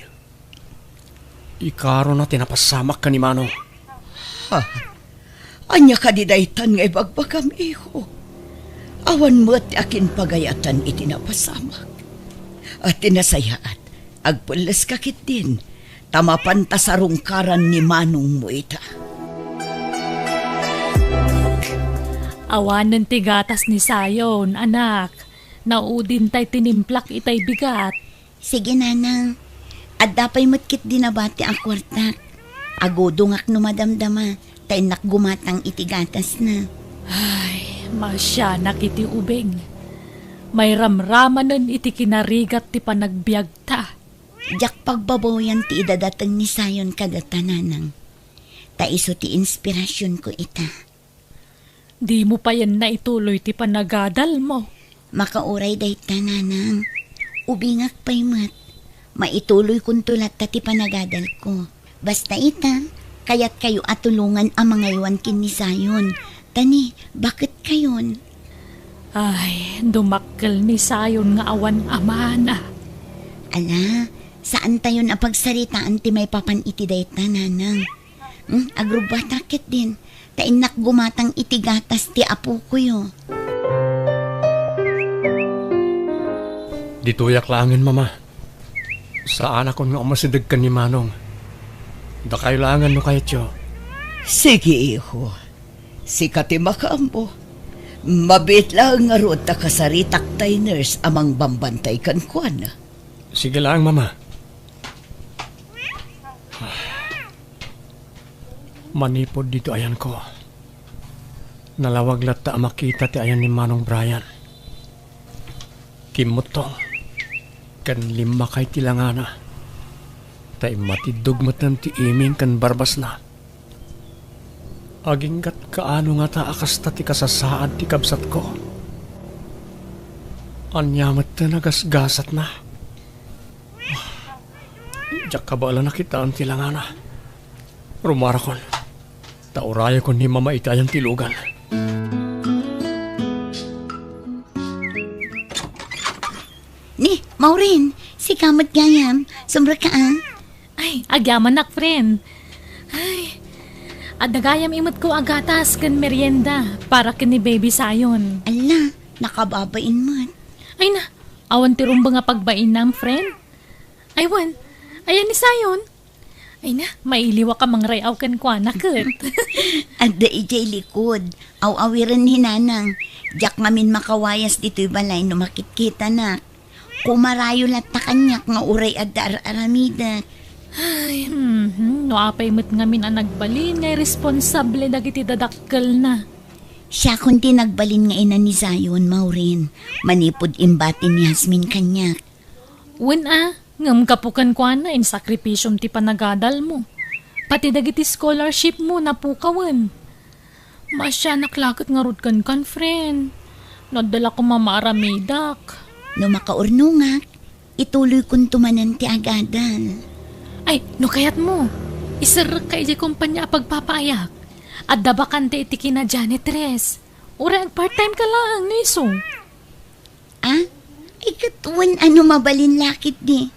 Ikaro na tinapasamak ka ni Mano. Ha? Anya ka didaytan nga ibagbagam iho. Awan mo at akin pagayatan itinapasamak. At tinasayaan, agpulas kakit din. Tamapan ta sa rungkaran ni Manong mo ita. Awanan ti gatas ni Sayon, anak. Naudin tay tinimplak itay bigat. Sige, nanang. At dapay matkit dinabati ang kwartak. Agodongak no madamdama. Tay nakgumatang itigatas na. Ay, masya nakiti ubeng. May ramramanan iti kinarigat ti panagbiag ta. Jak pagbabawayan ti idadatang ni Sayon kadata, nanang. Ta iso ti inspirasyon ko ita. Di mo pa yan na ituloy ti panagadal mo. Makauray day ta, nanang. Ubingak pa'y mat. Maituloy kong tulat ta ti panagadal ko. Basta ita, kaya't kayo atulungan ang mga iwan kin ni Sayon. Tani, bakit kayon? Ay, dumakkel ni Sayon nga awan amana. Ala, saan tayo na pagsaritaan ti may papan iti dayta, nanang? Agrubatakit din. Tainak gumatang itigatas ti apo ko yo. Dituyak langin, mama. Saan ako nga umasidag ka ni Manong? Da kailangan no kahit yo. Sige, iho. Si Katimakambo. Mabit lang nga rood ta kasaritak tay nurse amang bambantay kan kuan. Sige lang, mama. Manipod dito ayan ko. Nalawag lat ta makita ti ayan ni Manong Brian. Kimutong. Kan lima kay tilangana. Tay matidugmatan ti iming kan barbas na. Aging kat kaano nga ta akas ta ti kasasaad ti kabsat ko. Anyamat ta nagasgasat na. Diyak kabala na kita ang tilangana. Rumara kon. Tauraya kon ni mama itayang tilugan. Ni, Maureen, si Kamat Gayam, sumbra ka Ay, agyaman nak, friend. Ay, adagayam imot ko agatas kan merienda para kini baby sayon. Ala, nakababain mo. Ay na, awan tirumba nga pagbain nam, friend. Aywan, ayan ni sayon. Ay na, mailiwa ka mang rayaw kan kwa nakit. Adda ijay likod, aw-awiran hinanang. Diyak mamin makawayas dito'y balay no makikita na. Kumarayo lat ta kanyak nga uray adda aramida. Ay, no apay mo't ngamin ang nagbalin ngay responsable dagiti dadakkel na. Siya kundi nagbalin nga ina ni Zion, Maureen. Manipod imbatin ni Hasmin kanyak. Wen ngam kapukan kwa na in sakripisyom ti panagadal mo. Pati dagiti scholarship mo napukawan. Masya naklakot nga rod kan friend. Nadala ko mamaaramidak. No makaurnungak, ituloy kong tumanan ti agadal. Ay, no kayat mo. Isir ka iti kumpanya pagpapayak. At dabakante iti kina janitress. Ura part-time ka lang, niso. Ikatuan ano mabalin lakit di.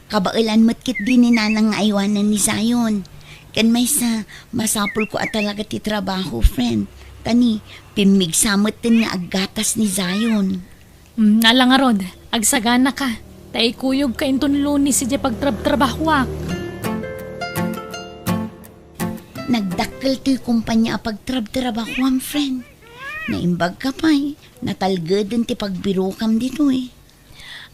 Kabailan matkit din ni nanang aywanan ni Zion. Kan may sa masapul ko at talaga ti trabaho, friend. Tani, pimigsamot din nga aggatas ni Zion. Nala nga rod, agsagana ka. Tay kuyog ka inton lunis si pagtrabahwak. Nagdakkel to'y kumpanya pagtrabahwam, friend. Naimbag ka pa'y, natalgadan ti pagbirukam dito eh.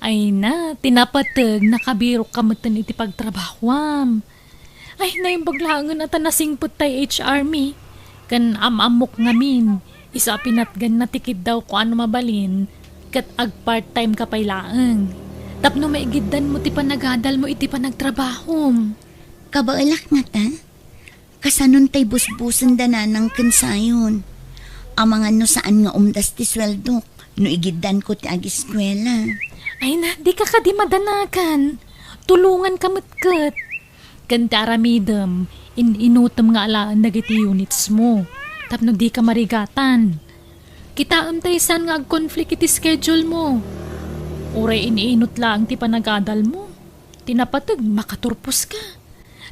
Ay na, tinapatag, nakabiro ka matan iti pagtrabahwam. Ay, naimbag langan at nasingput tay HR me. Kan amok ngamin, isa pinatgan na tikid daw ko ano mabalin, kat ag part-time ka pa'y laang. Tapno maigiddan mo ti panagadal mo iti panagtrabahom. Kabailak nga ta? Kasanon tay busbusan da ng kansayon. Amangan no saan nga umdas ti sweldo, no igiddan ko ti agiskwela. Ay na, di ka di madanakan. Tulungan ka matkat. Kantaramidam, inutam nga alaan dagiti units mo. Tapno di ka marigatan. Kitaam tayo saan nga ag-conflict iti schedule mo. Uray iniinot lang ti panagadal mo. Tinapatag, makaturpos ka.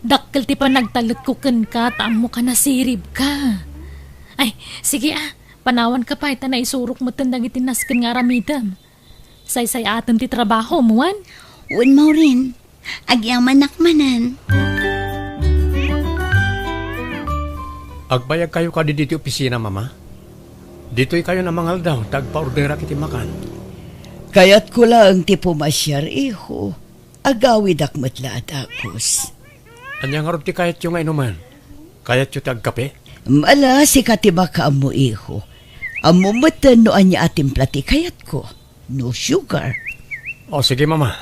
Dakkel ti panagtalag ko ka, taam mo ka nasirib ka. Ay, sige panawan ka pa, ita na isurok mo tandang itinaskan nga ramidam. Say-say atin ti trabaho mo, wan? Wan mo rin, agyaman nakmanan. Agbayag kayo ka dito opisina, mama. Dito'y kayo na mangal daw, tagpa-ordera kiti makan. Kaya't ko lang ti pumasyar, iho. Agawid akmatla at akos. Anyang harap ti kayat yung nga inuman? Kayat yung tagkape? Mala si Katibaka mo, iho. Amumatan no anya ating plati kayat ko. No sugar. O sige, mama.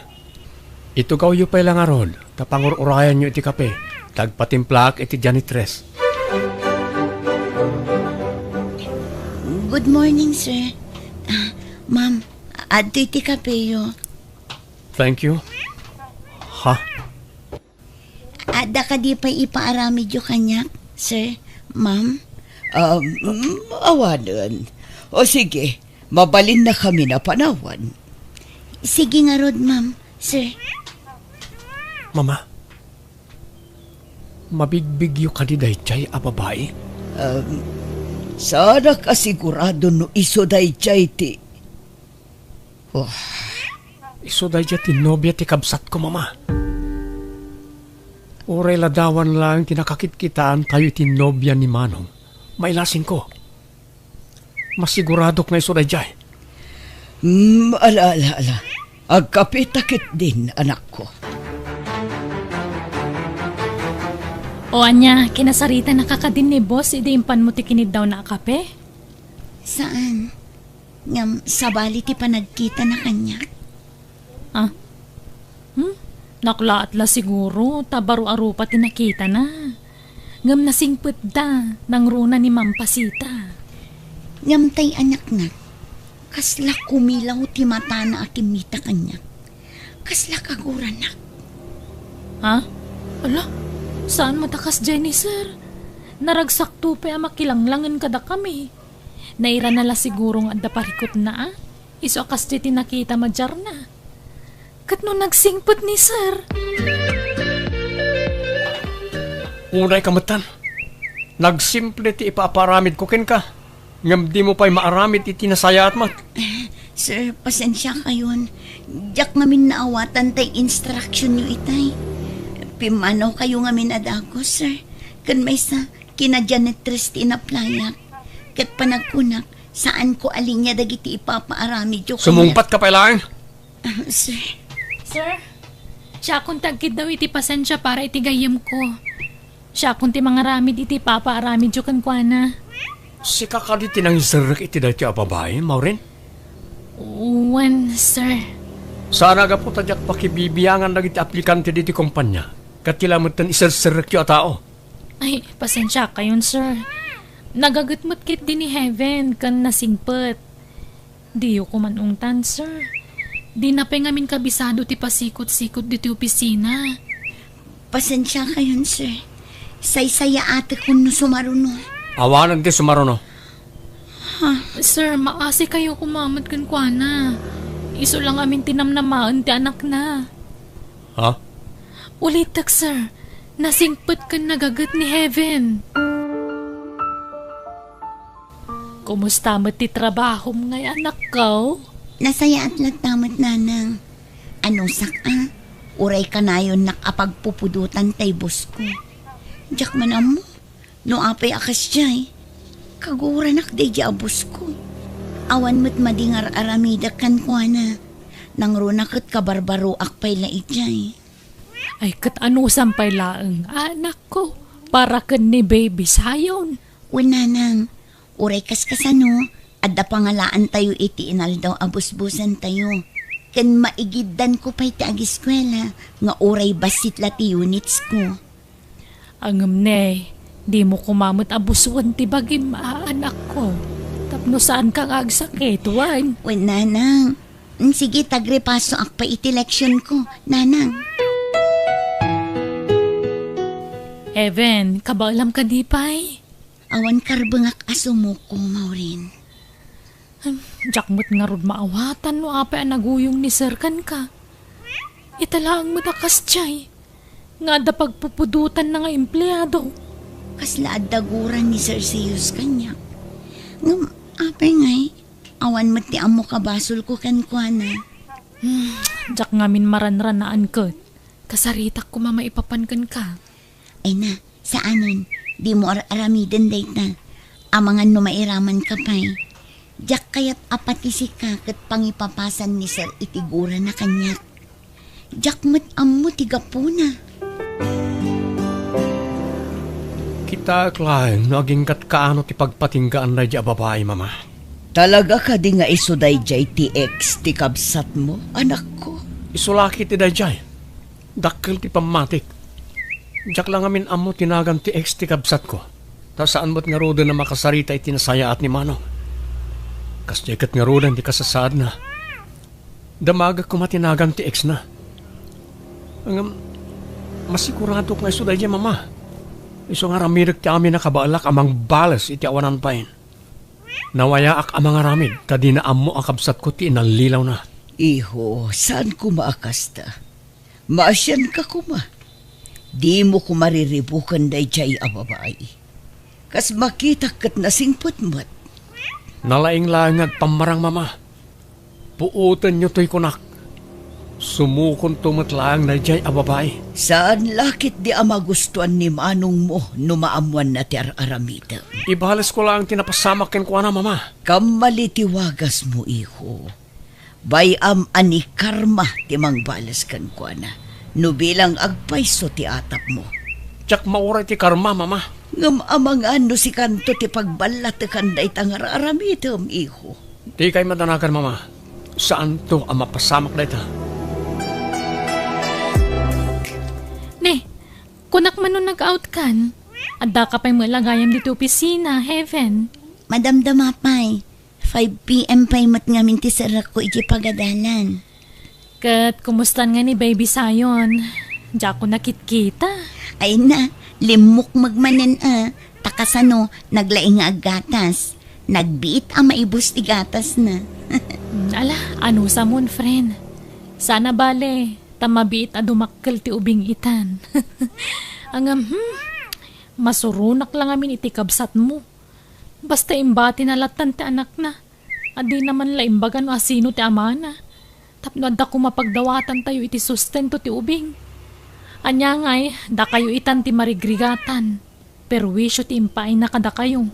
Ito gaw yu pa lang arod. Tapangururayan nyo iti kape. Tagpatimplak iti janitress. Good morning, sir. Ma'am, adto iti kapeyo. Thank you. Ha? Ada ka di pa ipaaramid yung kanyak, sir, ma'am? Awanan. O sige, mabalin na kami na panawan. Sige nga rod, ma'am, sir. Mama, mabigbigyo ka di dayjay a babae? Sana kasigurado no iso dayjay ti. Iso dayjay ti nobya ti kabsat ko, mama. Uray ladawan lang tinakakit-kitaan tayo ti nobya ni Manong. Mailasing ko. Masigurado nga iso dayjay. Ala. Agkapitakit din, anak ko. O anya, kinasarita na kakadin ni boss, idimpan mo ti kinid daw na kape? Saan? Ngam, sabali ti panagkita na kanya. Naklaat la siguro, tabaru-aro pa tinakita na. Ngam nasingpet da, nang runa ni Mampasita. Ngam tay anak nga. Kasla kumilaw ti mata na akimita kanya. Kasla kaguranak. Ha? Ala, saan matakas Jenny, sir? Naragsak tupe ang makilanglangan kada kami. Naira nala sigurong adda parikot na Iso akas di tinakita madjar na. Kat no nagsingpot ni sir. Unay kamatan. Nagsimple ti ipaparamid ko ken ka. Ngam di mo pa'y maaramid iti nasaya at mat. Sir, pasensya kayon. Diyak ngamin naawatan tay instruction nyo itay. Pimanaw kayo ngamin adako, sir. Kan may sa kinadjanitress ti inaplayak. Kat panagkunak, saan ko alinya dagiti ipapaaramid yo. Sumungpat ka pa lang. Sir, Sir, siya kung tagkid daw iti pasensya para iti gayam ko. Siya kung ti mga ramid iti papaaramid yo kan kwa na. Si kakaditi nang isarek iti dati a babae, Maureen? One, sir. Sana ga po tadyak pakibibiyangan na iti aplikante diti kumpanya. Katilamutan isarek yo a tao. Ay, pasensya kayon, sir. Nagagatmat kit din ni Heaven kan nasingpet. Di yo kumanungtan, sir. Di na pa ngamin kabisado ti pasikot-sikot diti opisina. pasensya kayon, sir. Say-saya ate ko no sumaruno. Awanan ti sumaruno. Sir, maasi kayo kumamat kan kwa na. Iso lang amin tinamnamaan ti anak na. Ha? Ulitak, sir. Nasingpet kan nagagat ni Heaven. Kumusta mo ti trabaho mo ngay anak ko? Nasaya at latamat nanang. Ano saka? Uray ka na yun nakapagpupudutan tay bus ko. Diyak man amo. No apay akas jay. Kaguranak day di abus ko. Awan mo't madingar aramida kan ko na. Nang runakot kabarbaro akpay lait jay. Ay, kat ano sampay laeng anak ko. Para kan ni baby sayon. Unanang, uray kaskasano, adda pangalaan tayo iti inaldaw abus-busan tayo. Ken maigiddan ko pa'y ti agiskwela, nga uray basit lati units ko. Angam ne, di mo kumamot abusuan ti bagim anak ko. Tapno saan kang agsakit, wan? Wen nanang, sige tagrepaso ak pa iti leksyon ko, nanang. Evan, kabalam ka di pa'y? Awan karbangak asumo ko, Maureen. Jakmut nga rod maawatan no apay ang naguyong ni sir kan ka. Italaang mo takas tiyay. Nga da pagpupudutan na nga empleyado. Kasla daguran ni Sir Zeus kanya. Ngam, apay ngay, awan mati amo kabasol ko kan kuana. Jak ngamin maranranaan kat. Kasaritak ko mamaipapankan ka. Ay na, saanon, di mo aramiden date na. Amangan no mairaman ka pa'y. Diyak kayat apatisi ka kat pangipapasan ni Sir itigura na kanya. Diyak mat amo tigapo na. Kita klaeng naging katkaano ti pagpatinggaan na di a babae, mama. Talaga ka di nga isuday jay ti ex ti kabsat mo, anak ko. Isulaki ti dayjay. Dakkel ti pamatik. Diyak lang amin amo tinagan ti ex ti kabsat ko. Ta saan mo't nga roda na makasarita iti nasaya at ni Manong. Kas jagat nga rodan di kasasad na. Damaga ko matinagan ti ex na. Ang masigurado ko nga iso dayjay, mama. Iso nga ramirig ti amin nakabaalak amang balas iti awanan pain. Nawaya ak amang aramid, tadi na amo akabsat ko ti inalilaw na. Iho, saan ko maakasta? Maasyan ka kuma. Di mo ko mariribukan day jay a babae. Kas makita kat nasingput-mat. Nalaing-langag pamarang mama. Puutan nyo to'y kunak. Sumukon tumatlaang na diyay ababay. Saan lakit di ama gustuan ni manong mo numaamuan na ti aramida? Ibalas ko lang tinapasamakin ko na mama. Kamalitiwagas mo, iho. Bayam ani karma ti mangbalas kan ko na. No bilang agpayso ti atap mo. Tsak mauray ti karma mama. Ngam amang ano si kanto ti pagbalat ti kanday tangar aramidam, iho. Di kay madanagan mama. Saan to ang mapasamak na ita? Ne, kunak man nun nag-out kan. Adda ka pa'y malagayam dito opisina, Heaven. Madam Damapay, 5 p.m. pa'y mat ngamin ti sarak ko iti pagadalan. Kat kumustan nga ni baby sayon. Diya ko nakit-kita. Ay na, limok magmanen takasano, naglaing nga aggatas. Nagbiit ang maibos ti gatas na. Ala, ano sa mon, friend? Sana bale, tamabiit a dumakkel ti ubing itan. Ang masurunak lang amin iti kabsat mo. Basta imbati na latan ti anak na. Adi naman la imbagan o asino ti ama na. Tapno adda ko mapagdawatan tayo iti sustento ti ubing. Anya ngay, da kayo itan ti marigrigatan. Perwisyo ti impain na kada kayo.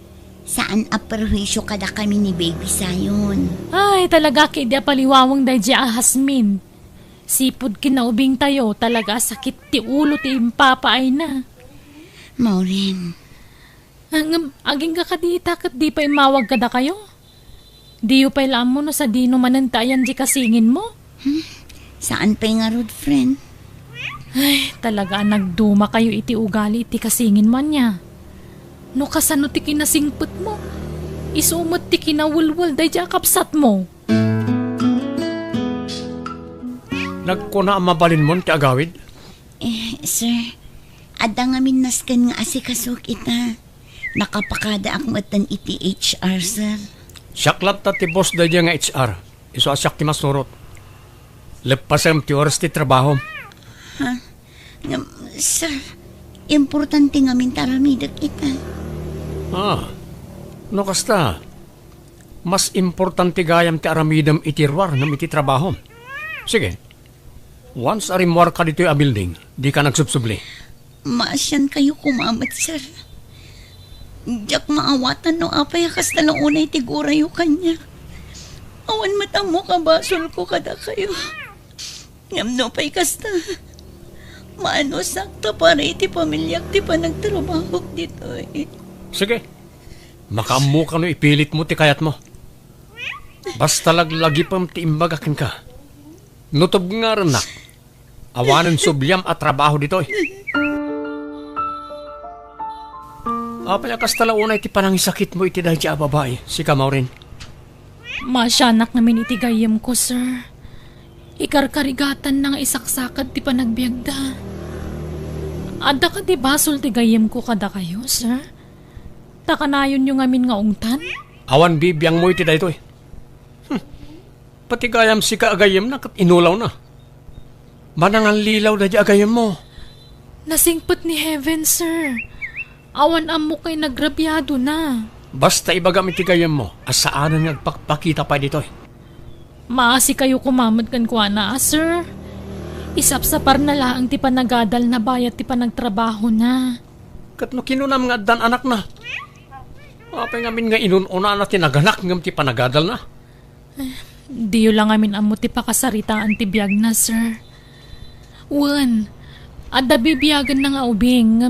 Saan aperwisyo kada kami ni baby sayon? Ay, talaga kay di paliwawang day di ahasmin. Sipod kinaubing tayo, talaga sakit ti ulo ti impapaay na. Maureen, Aging kakadita kat di pa imawag kada kayo? Diyo pa ilam mo no sa dino manantayan di kasingin mo? saan pa'y nga road friend? Ay, talaga nagduma kayo iti ugali iti kasingin man niya. No kasano ti kinasingput mo? Isumot ti kinawulwul day di akapsat mo. Nagkuna ang mabalin mo ti agawid? Sir, ada nga minaskan nga asikasok ita. Nakapakada akmatan iti HR, sir. Siyaklat ta ti boss da nga HR. Iso asyak ti masurot. Lepasem ti oras ti trabaho. Sir, importante nga mintaramidag ita. No kasta. Mas importante gayam ti aramidam itirwar ng iti trabaho. Sige. Once arimwar ka dito a building, di ka nagsubsubli. Maasyan kayo kumamat, sir. Diyak maawatan no apay akas na lang unay tigura yung kanya. Awan matang mo kabasol ko kada kayo. Ngam no pa'y kasta. Maano sakta para iti pamilyak ti pa nagtrabaho dito eh. Sige. Makamu ka no ipilit mo ti kayat mo. Basta laglagi pam ti imbagakin ka. Nutob nga rin na. Awanan subyam at trabaho dito eh. Apay akas talaunay ti panangisakit mo iti dahil siya babae. Si Maureen. Masyanak namin iti gayam ko, sir. Ikarkarigatan na nga isaksakad ti panagbiagda. Ada ka di basol ti gayam ko kada kayo, sir? Takanayon nyo ngamin nga ungtan? Awan bibiyang mo iti dahil eh. Pati gayam si kaagayam na kat inulaw na. Manangang lilaw na di agayam mo. Nasingpot ni Heaven, sir. Awan amo kay nagrabyado na. Basta ibagam iti gayam mo, asaanan nga agpakpakita pa dito eh. Maasi kayo kumamad kan kuha na, sir. Isapsapar na lang ti panagadal na bayat ti panagtrabaho na. Kat no kinunam nga dan anak na. Apay ngamin nga inununa na tinaganak ngam ti panagadal na. Diyo lang amin amo ti pakasaritaan ti biyag na, sir. Wan, adda bibiyagan na nga ubing.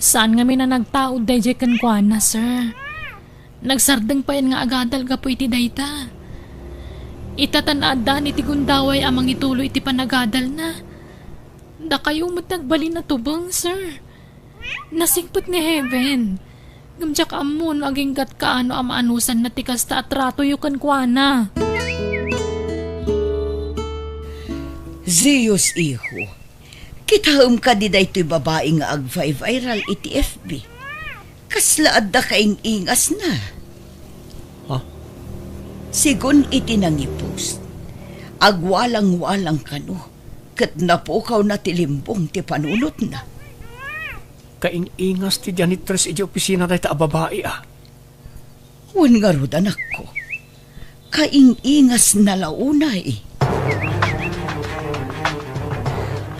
Saan nga na nagtaod day kan kuha na, sir? Nagsardeng pa yan nga agadal ka po iti dayta. Itatanadaan iti gundaway amang ituloy iti panagadal na. Da kayo mo't nagbali na tubang, sir. Nasingpot ni Heaven. Gamjak amon aging gat kaano amaanusan na tikasta at rato yukan kwa na. Zeus, iho. Kitahom ka di daytoy babae nga ag-viral iti FB. Kasla adda kaing ingas na. Sigon iti nangipost. Agwalang-walang kano. ket napukaw na tilimbong ti panunot na. Kaing-ingas ti janitress iti opisina dahi ta babae ah. Wen nga rod anak ko, kaing-ingas na launay.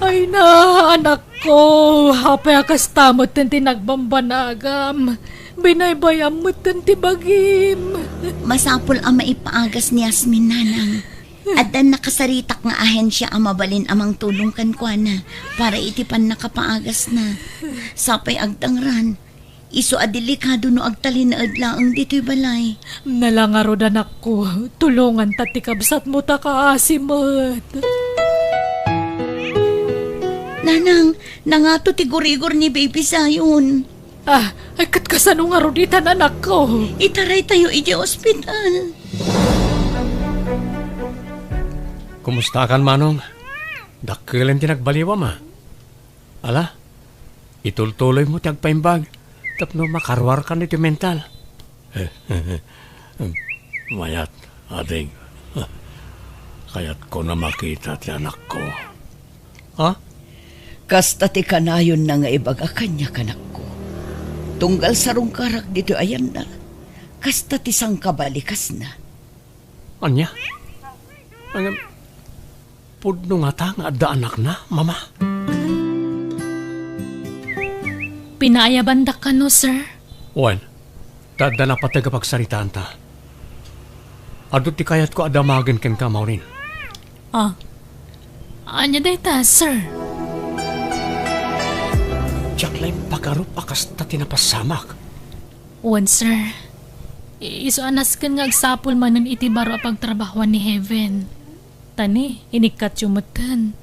Ay na, anak ko. Hapay akas tamot ng tinagbambanagam. Binaybayam mo ng tibagim. Masapol ang maipaagas ni Yasmin nanang. At dan nakasaritak nga ahensya ang mabalin amang tulong kan kwa na para itipan nakapaagas na. Sapay agtangran. Iso adelikado no agtalinaad laang dito'y balay. Nalangarod anak ko. Tulungan tatikabsat mo ta kaasimot. Nanang, nangato ti gurigor ni baby sayon. Ah, ay katkasan nga roditan anak ko. Itaray tayo iti ospital. Kumusta kan manong? Dakilan tinagbaliwa ma. Ala, itultuloy mo ti agpaimbag. Tapno makarwar ka niti mental. Mayat, ading. Kaya't ko na makita ti anak ko. Ha? Kasta ti kanayon na nga ibaga kanya kanak ko. Tunggal sarong karak dito ayan na. Kasta ti sang kabalikas na. Anya? Ang pudno nga ta nga adda anak na, mama. Pinaayabandak ka no, sir? Wan, tada na patagapagsaritaan ta. Adot ti kayat ko adamagan ken ka, Maureen. Ah, anya dayta, sir? Diyak lang pagarup akas ta tinapasamak. Wan, sir. Iso anas kan nga agsapol manan iti baro a pagtrabahuan ni Heaven. Tani, inikat yumatan.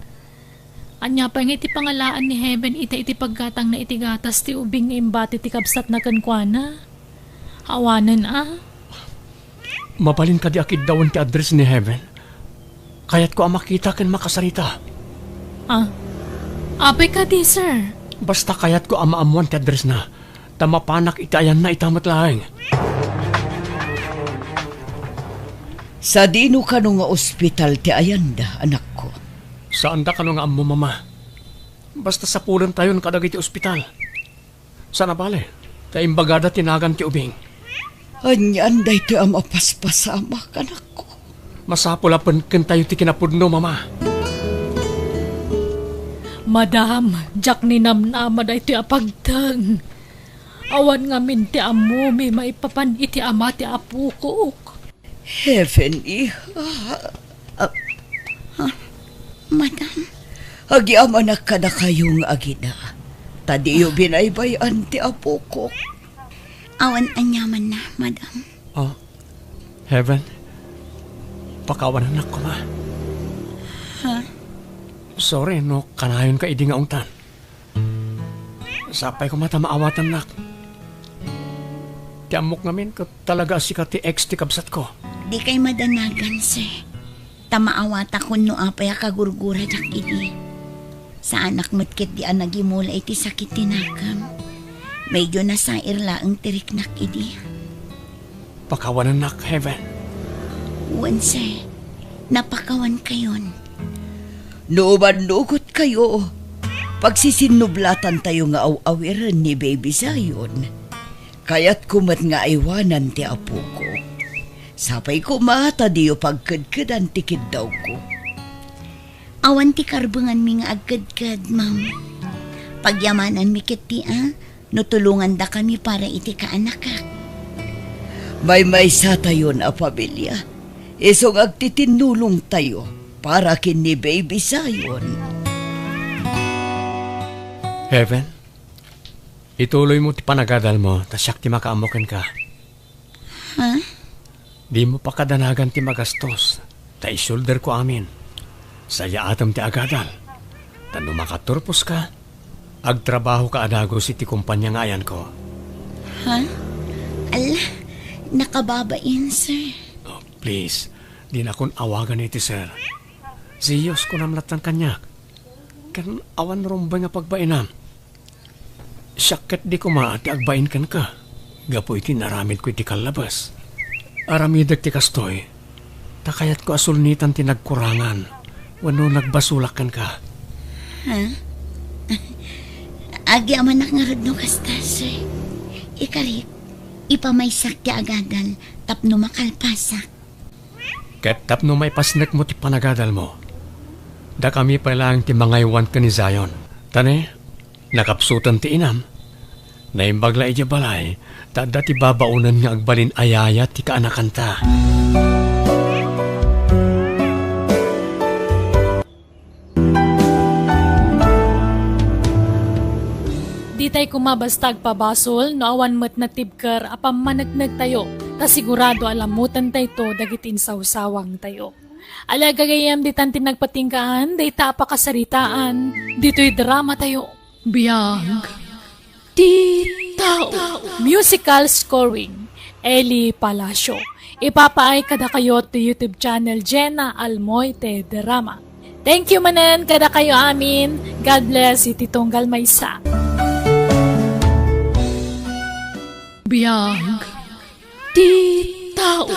Anya pa nga iti pangalaan ni Heaven iti paggatang na iti gatas ti ubing nga imbati ti kabsat na kankwana. Awanan Mabalin ka di akid dawan ti address ni Heaven. Kaya't ko ang makita ken makasarita. Apay ka di, sir. Basta kaya't ko ang maamuan ti address na. Tamapanak itayan na itamat lahing. Sa dino ka nga ospital ti ayanda, anak ko. Saan da ka nga amo, mama? Basta sa pulan tayo kadagay ti ospital. Sana bale, taimbagada tinagan ti ubing. Anyan day ti ang mapaspasama, anak ko. Masapulapan ken tayo ti kinapudno, mama. Madam, jak ni namnama da iti apagtang. Awan nga min ti amo, may maipapan iti ama ti apu ko. Heaven, iha. Madam, Agiama na ka na kayong agina. Tadiyo binaybayan ti apo ko. awan anyaman na, madam. Oh, Heaven, pakawanan na ko, ma. Sorry, no, kanayon ka idi nga ungtan. Sapay ko mata maawatan nak. Ti amok ngamin ko talaga si ti ex ti kabsat ko. Di kay madanagan, sir. Tamaawata kun no apay kagurgura jak idi. Sa anak matkit di ang nagimula iti sakit tinakam. Medyo nasair laang tiriknak idi. Pakawanan nak, Heaven. Wan, sir. Napakawan kayon. Nooban nugot kayo. Pagsisinublatan tayo nga aw-awiran ni Baby Zion. Kaya't kumat nga iwanan ti apo ko. Sapay ko mata diyo pagkadkadan tikid daw ko. Awan ti karbangan mi nga agkad-kad, ma'am. Pagyamanan mi kiti, no tulungan da kami para iti kaanakak. May sa tayo na pamilya. Isong agtitinulong tayo para kin ni Baby Zion. Heaven, ituloy mo ti panagadal mo, tasyak ti makaamokin ka. Ha? Di mo pa kadanagan ti magastos, ta isulder ko amin. Saya atam ti agadal. Tano makaturpos ka, agtrabaho ka adagos iti kumpanya nga ayan ko. Ha? Ala, nakababain, sir. Oh, please, di na kon awagan iti sir. Siyos ko namlatan kanyak. Kan awan rumbay nga pagbainam. Syakit di ko maati agbain kan ka. Gapo iti naramid ko iti kalabas. Aramidag ti kastoy. Takayat ko asulnitan ti nagkurangan. Wano nagbasulakan ka. Ha? Agi amanak nga rod no kasta, sir. Ikarit, ipamaysak ti agadal, tapno makalpasak. Ket tapno may pasnek mo ti panagadal mo. Da kami pa lang ti mangaywan ka ni Zion. Tane, nakapsutan ti inam. Naimbagla iti balay, tada ti babaunan nga agbalin ayaya ti kaanakanta. Di tay kumabastag pabasol, no awan met na tibker, apam managnag tayo. Ta sigurado alamutan tayo to, dagitin sawsawang tayo. Alagagayam di tantin nagpatingkaan, day tapakasaritaan, dito'y drama tayo. Biyag. Di tao. Musical scoring. Eli Palacio. Ipapaay kada kayo to YouTube channel Jenna Almoite Drama. Thank you manen kada kayo amin. God bless iti Tunggal Maysa. Biyag. Di tao.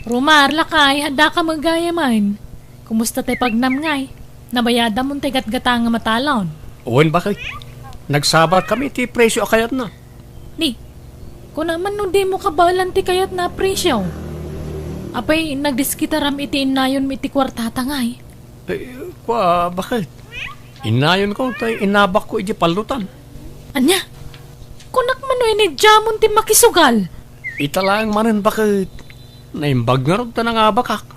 Rumar, lakay, handa ka magayaman. Kumusta tayo pagnamngay? Nabayada mong tayo gatgata nga matalon. Uwan bakit? Nagsabat kami ti presyo akayat na. Ni, kung naman no di mo kabalan ti kayat na presyo. Apay, nagdiskitaram iti inayon mi ti kwartata ngay. Bakit? Inayon ko tayo inabak ko iti palutan. Anya? Kunak man no inidjamon ti makisugal. Italang manin bakit? Naimbag nga rin ta nga bakak.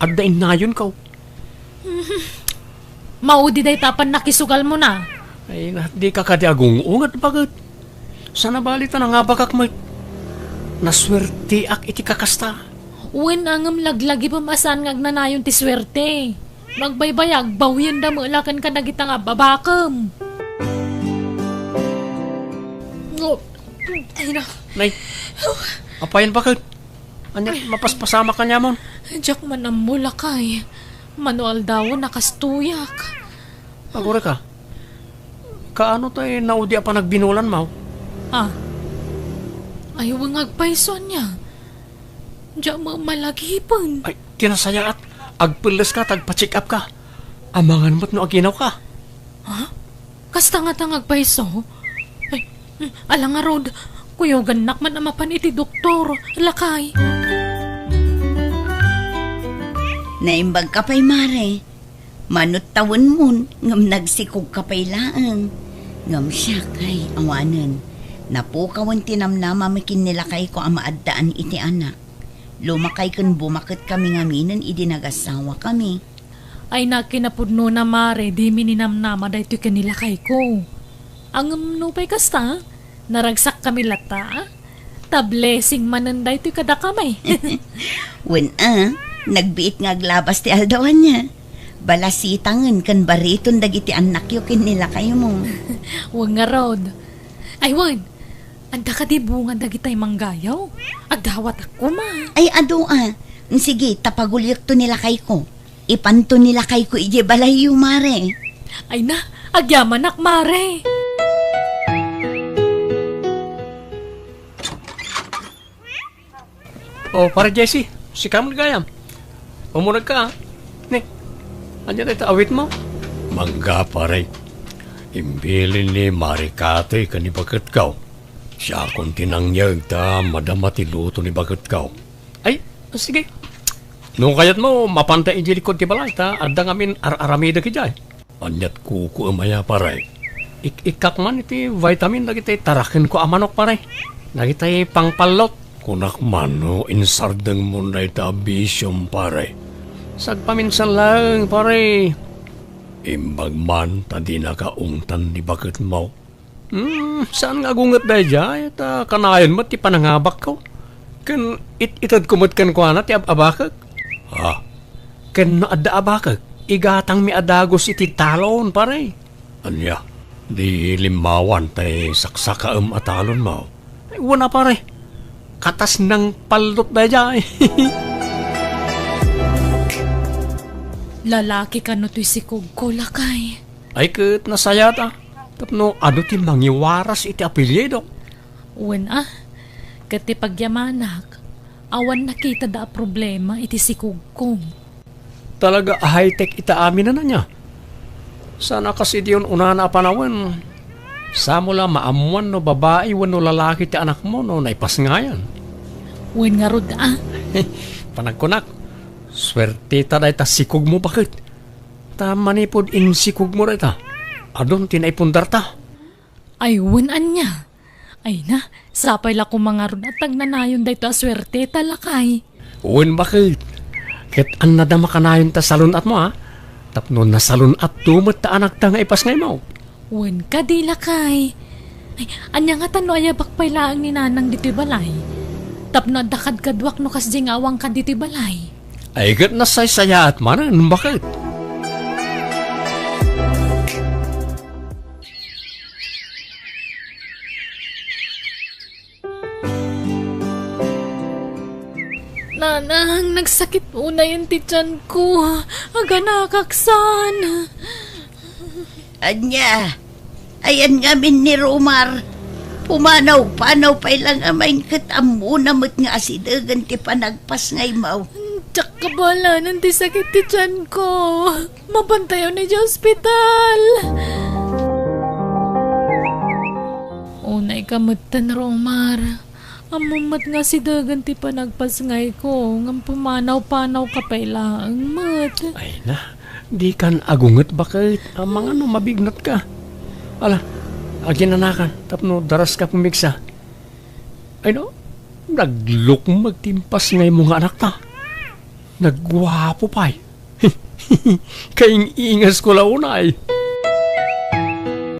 At da inayon ko. Maudi day tapan nakisugal mo na. Ay, di ka kadi agungungat bakit? Sana balita na nga bakak may naswerte ak iti kakasta. Uwin angam laglagi pamasan nga agnanayon ti swerte. Magbaybayag, bawin da mo lakan ka nagita nga babakam. Ay na. Nay, apayan bakit? Anya, mapaspasama ka niya mon. Diyak man ang mulakay. Manual daw nakastuyak. Agore ka. Kaano tayo naudi pa nagbinulan mo? Ayaw ang agpaiso niya. Diyak mo malagipon. Ay, kinasaya at agpilis ka, tagpa-check up ka. Amangan mo't no aginaw ka. Kasta nga tang agpaiso? Ay, alang nga rod. Kuyo ganak man amapan iti doktor. Lakay. Naimbag ka pa'y mare. Manot tawon mo, ngam nagsikog ka pa'y laang. Ngam siya kay awanan. Napukawan tinamnama makin nila kay ko ang maaddaan iti anak. Lumakay kun bumakit kami ngaminan idinagasawa kami. Ay nakinapudno na mare, di mininamnama da ito kanila kay ko. Ang nupay kasta, naragsak kami lata. Ta-blessing manan da ito kada kamay. Nagbiit nga aglabas ti aldawan niya. Balasitangan kan bariton dagiti anak yu kin nila kayo mo. Huwag nga rod. Ay wan, anda ka di bunga dagitay manggayaw. Agdawat ako ma. Ay ado sige tapagulyak to nila kay ko. Ipanto nila kay ko ije balay yu mare. Ay na, agyaman ak mare. Oh, para Jessie, si Kamil Gayam. Umunag ka, ne, andyan ito awit mo. Mangga pare, imbilin ni Marikate ka ni Bagat Kaw. Siya kung tinangyag ta, madama tiluto ni Bagat Kaw. Ay, sige. Nung kayat mo, mapantay ijili ko ti balay ta, adda ngamin aramida ki jay. Anyat kuku umaya pare. Ikak man iti vitamin nagitay tarakin ko amanok pare. Nagitay pangpalot. Kunak mano, insardeng mo na ita bisyong pare. Sagpaminsan lang, pare. Imbag man, tadi nakaungtan di bakit mo. Saan nga gungat dahi dya? Ita kanayon mo, ti panangabak ko. Kan itad kumot kan ko na, ti abakag. Kan naadda abakag. Igatang mi adagos iti talon, pare. Anya, di limawan tay saksakaam atalon mo. Ay, wala pare. Katas ng palot na dyan. Lalaki ka no to'y sikog ko, lakay. Ay, kat nasaya ta. Tapno, ano ti mangiwaras iti apelyido? Uwan kati pagyamanak. Awan nakita da problema iti sikugkong. Talaga high-tech ita amin na niya. Sana kasi diyon una na panawan. Sa mula maamuan no babae wano lalaki ti anak mo no naipas ngayan. Wen nga rod Panagkunak, swerte ta da ita sikog mo bakit? Ta manipod in sikog mo rita. Adon tinaipundar ta. Ay, wen anya. Ay na, sapay la ko mga rod at tagnanayon da ito aswerte talakay. Uwan bakit? Ket an nadama ka na yun ta salon at mo ha? Tapno na salon at tumot ta anak ta nga ipas ngay mo. Wen ka di lakay. Ay, anya nga tano ay bakpay laang ni nanang dito'y balay. Tapno dakad kadwak no kas awang ka dito'y balay. Ay ket nasaysaya at manan bakit? Nanang, nagsakit una yung tityan ko. Aga nakaksan. Anya, ayan nga min ni Romar. Pumanaw-panaw pa ilang amain kat amuna mo't nga asidagan ti panagpas ngay mau. Tsak kabala ng sakit tityan ko. Mabantayaw na di ospital. Unay kamutan, Romar. Amumat nga si dagan ti panagpas ngay ko. Ngam pumanaw-panaw ka pa ilang mat. Ay na, di kan agunget bakit? Amang ano mabignat ka. Ala, aginanakan, tapno daras ka pumiksa. Ay no, nagluk magtimpas ngay mga anak ta. Nagwapo pa'y. Kaing ingas ko launay.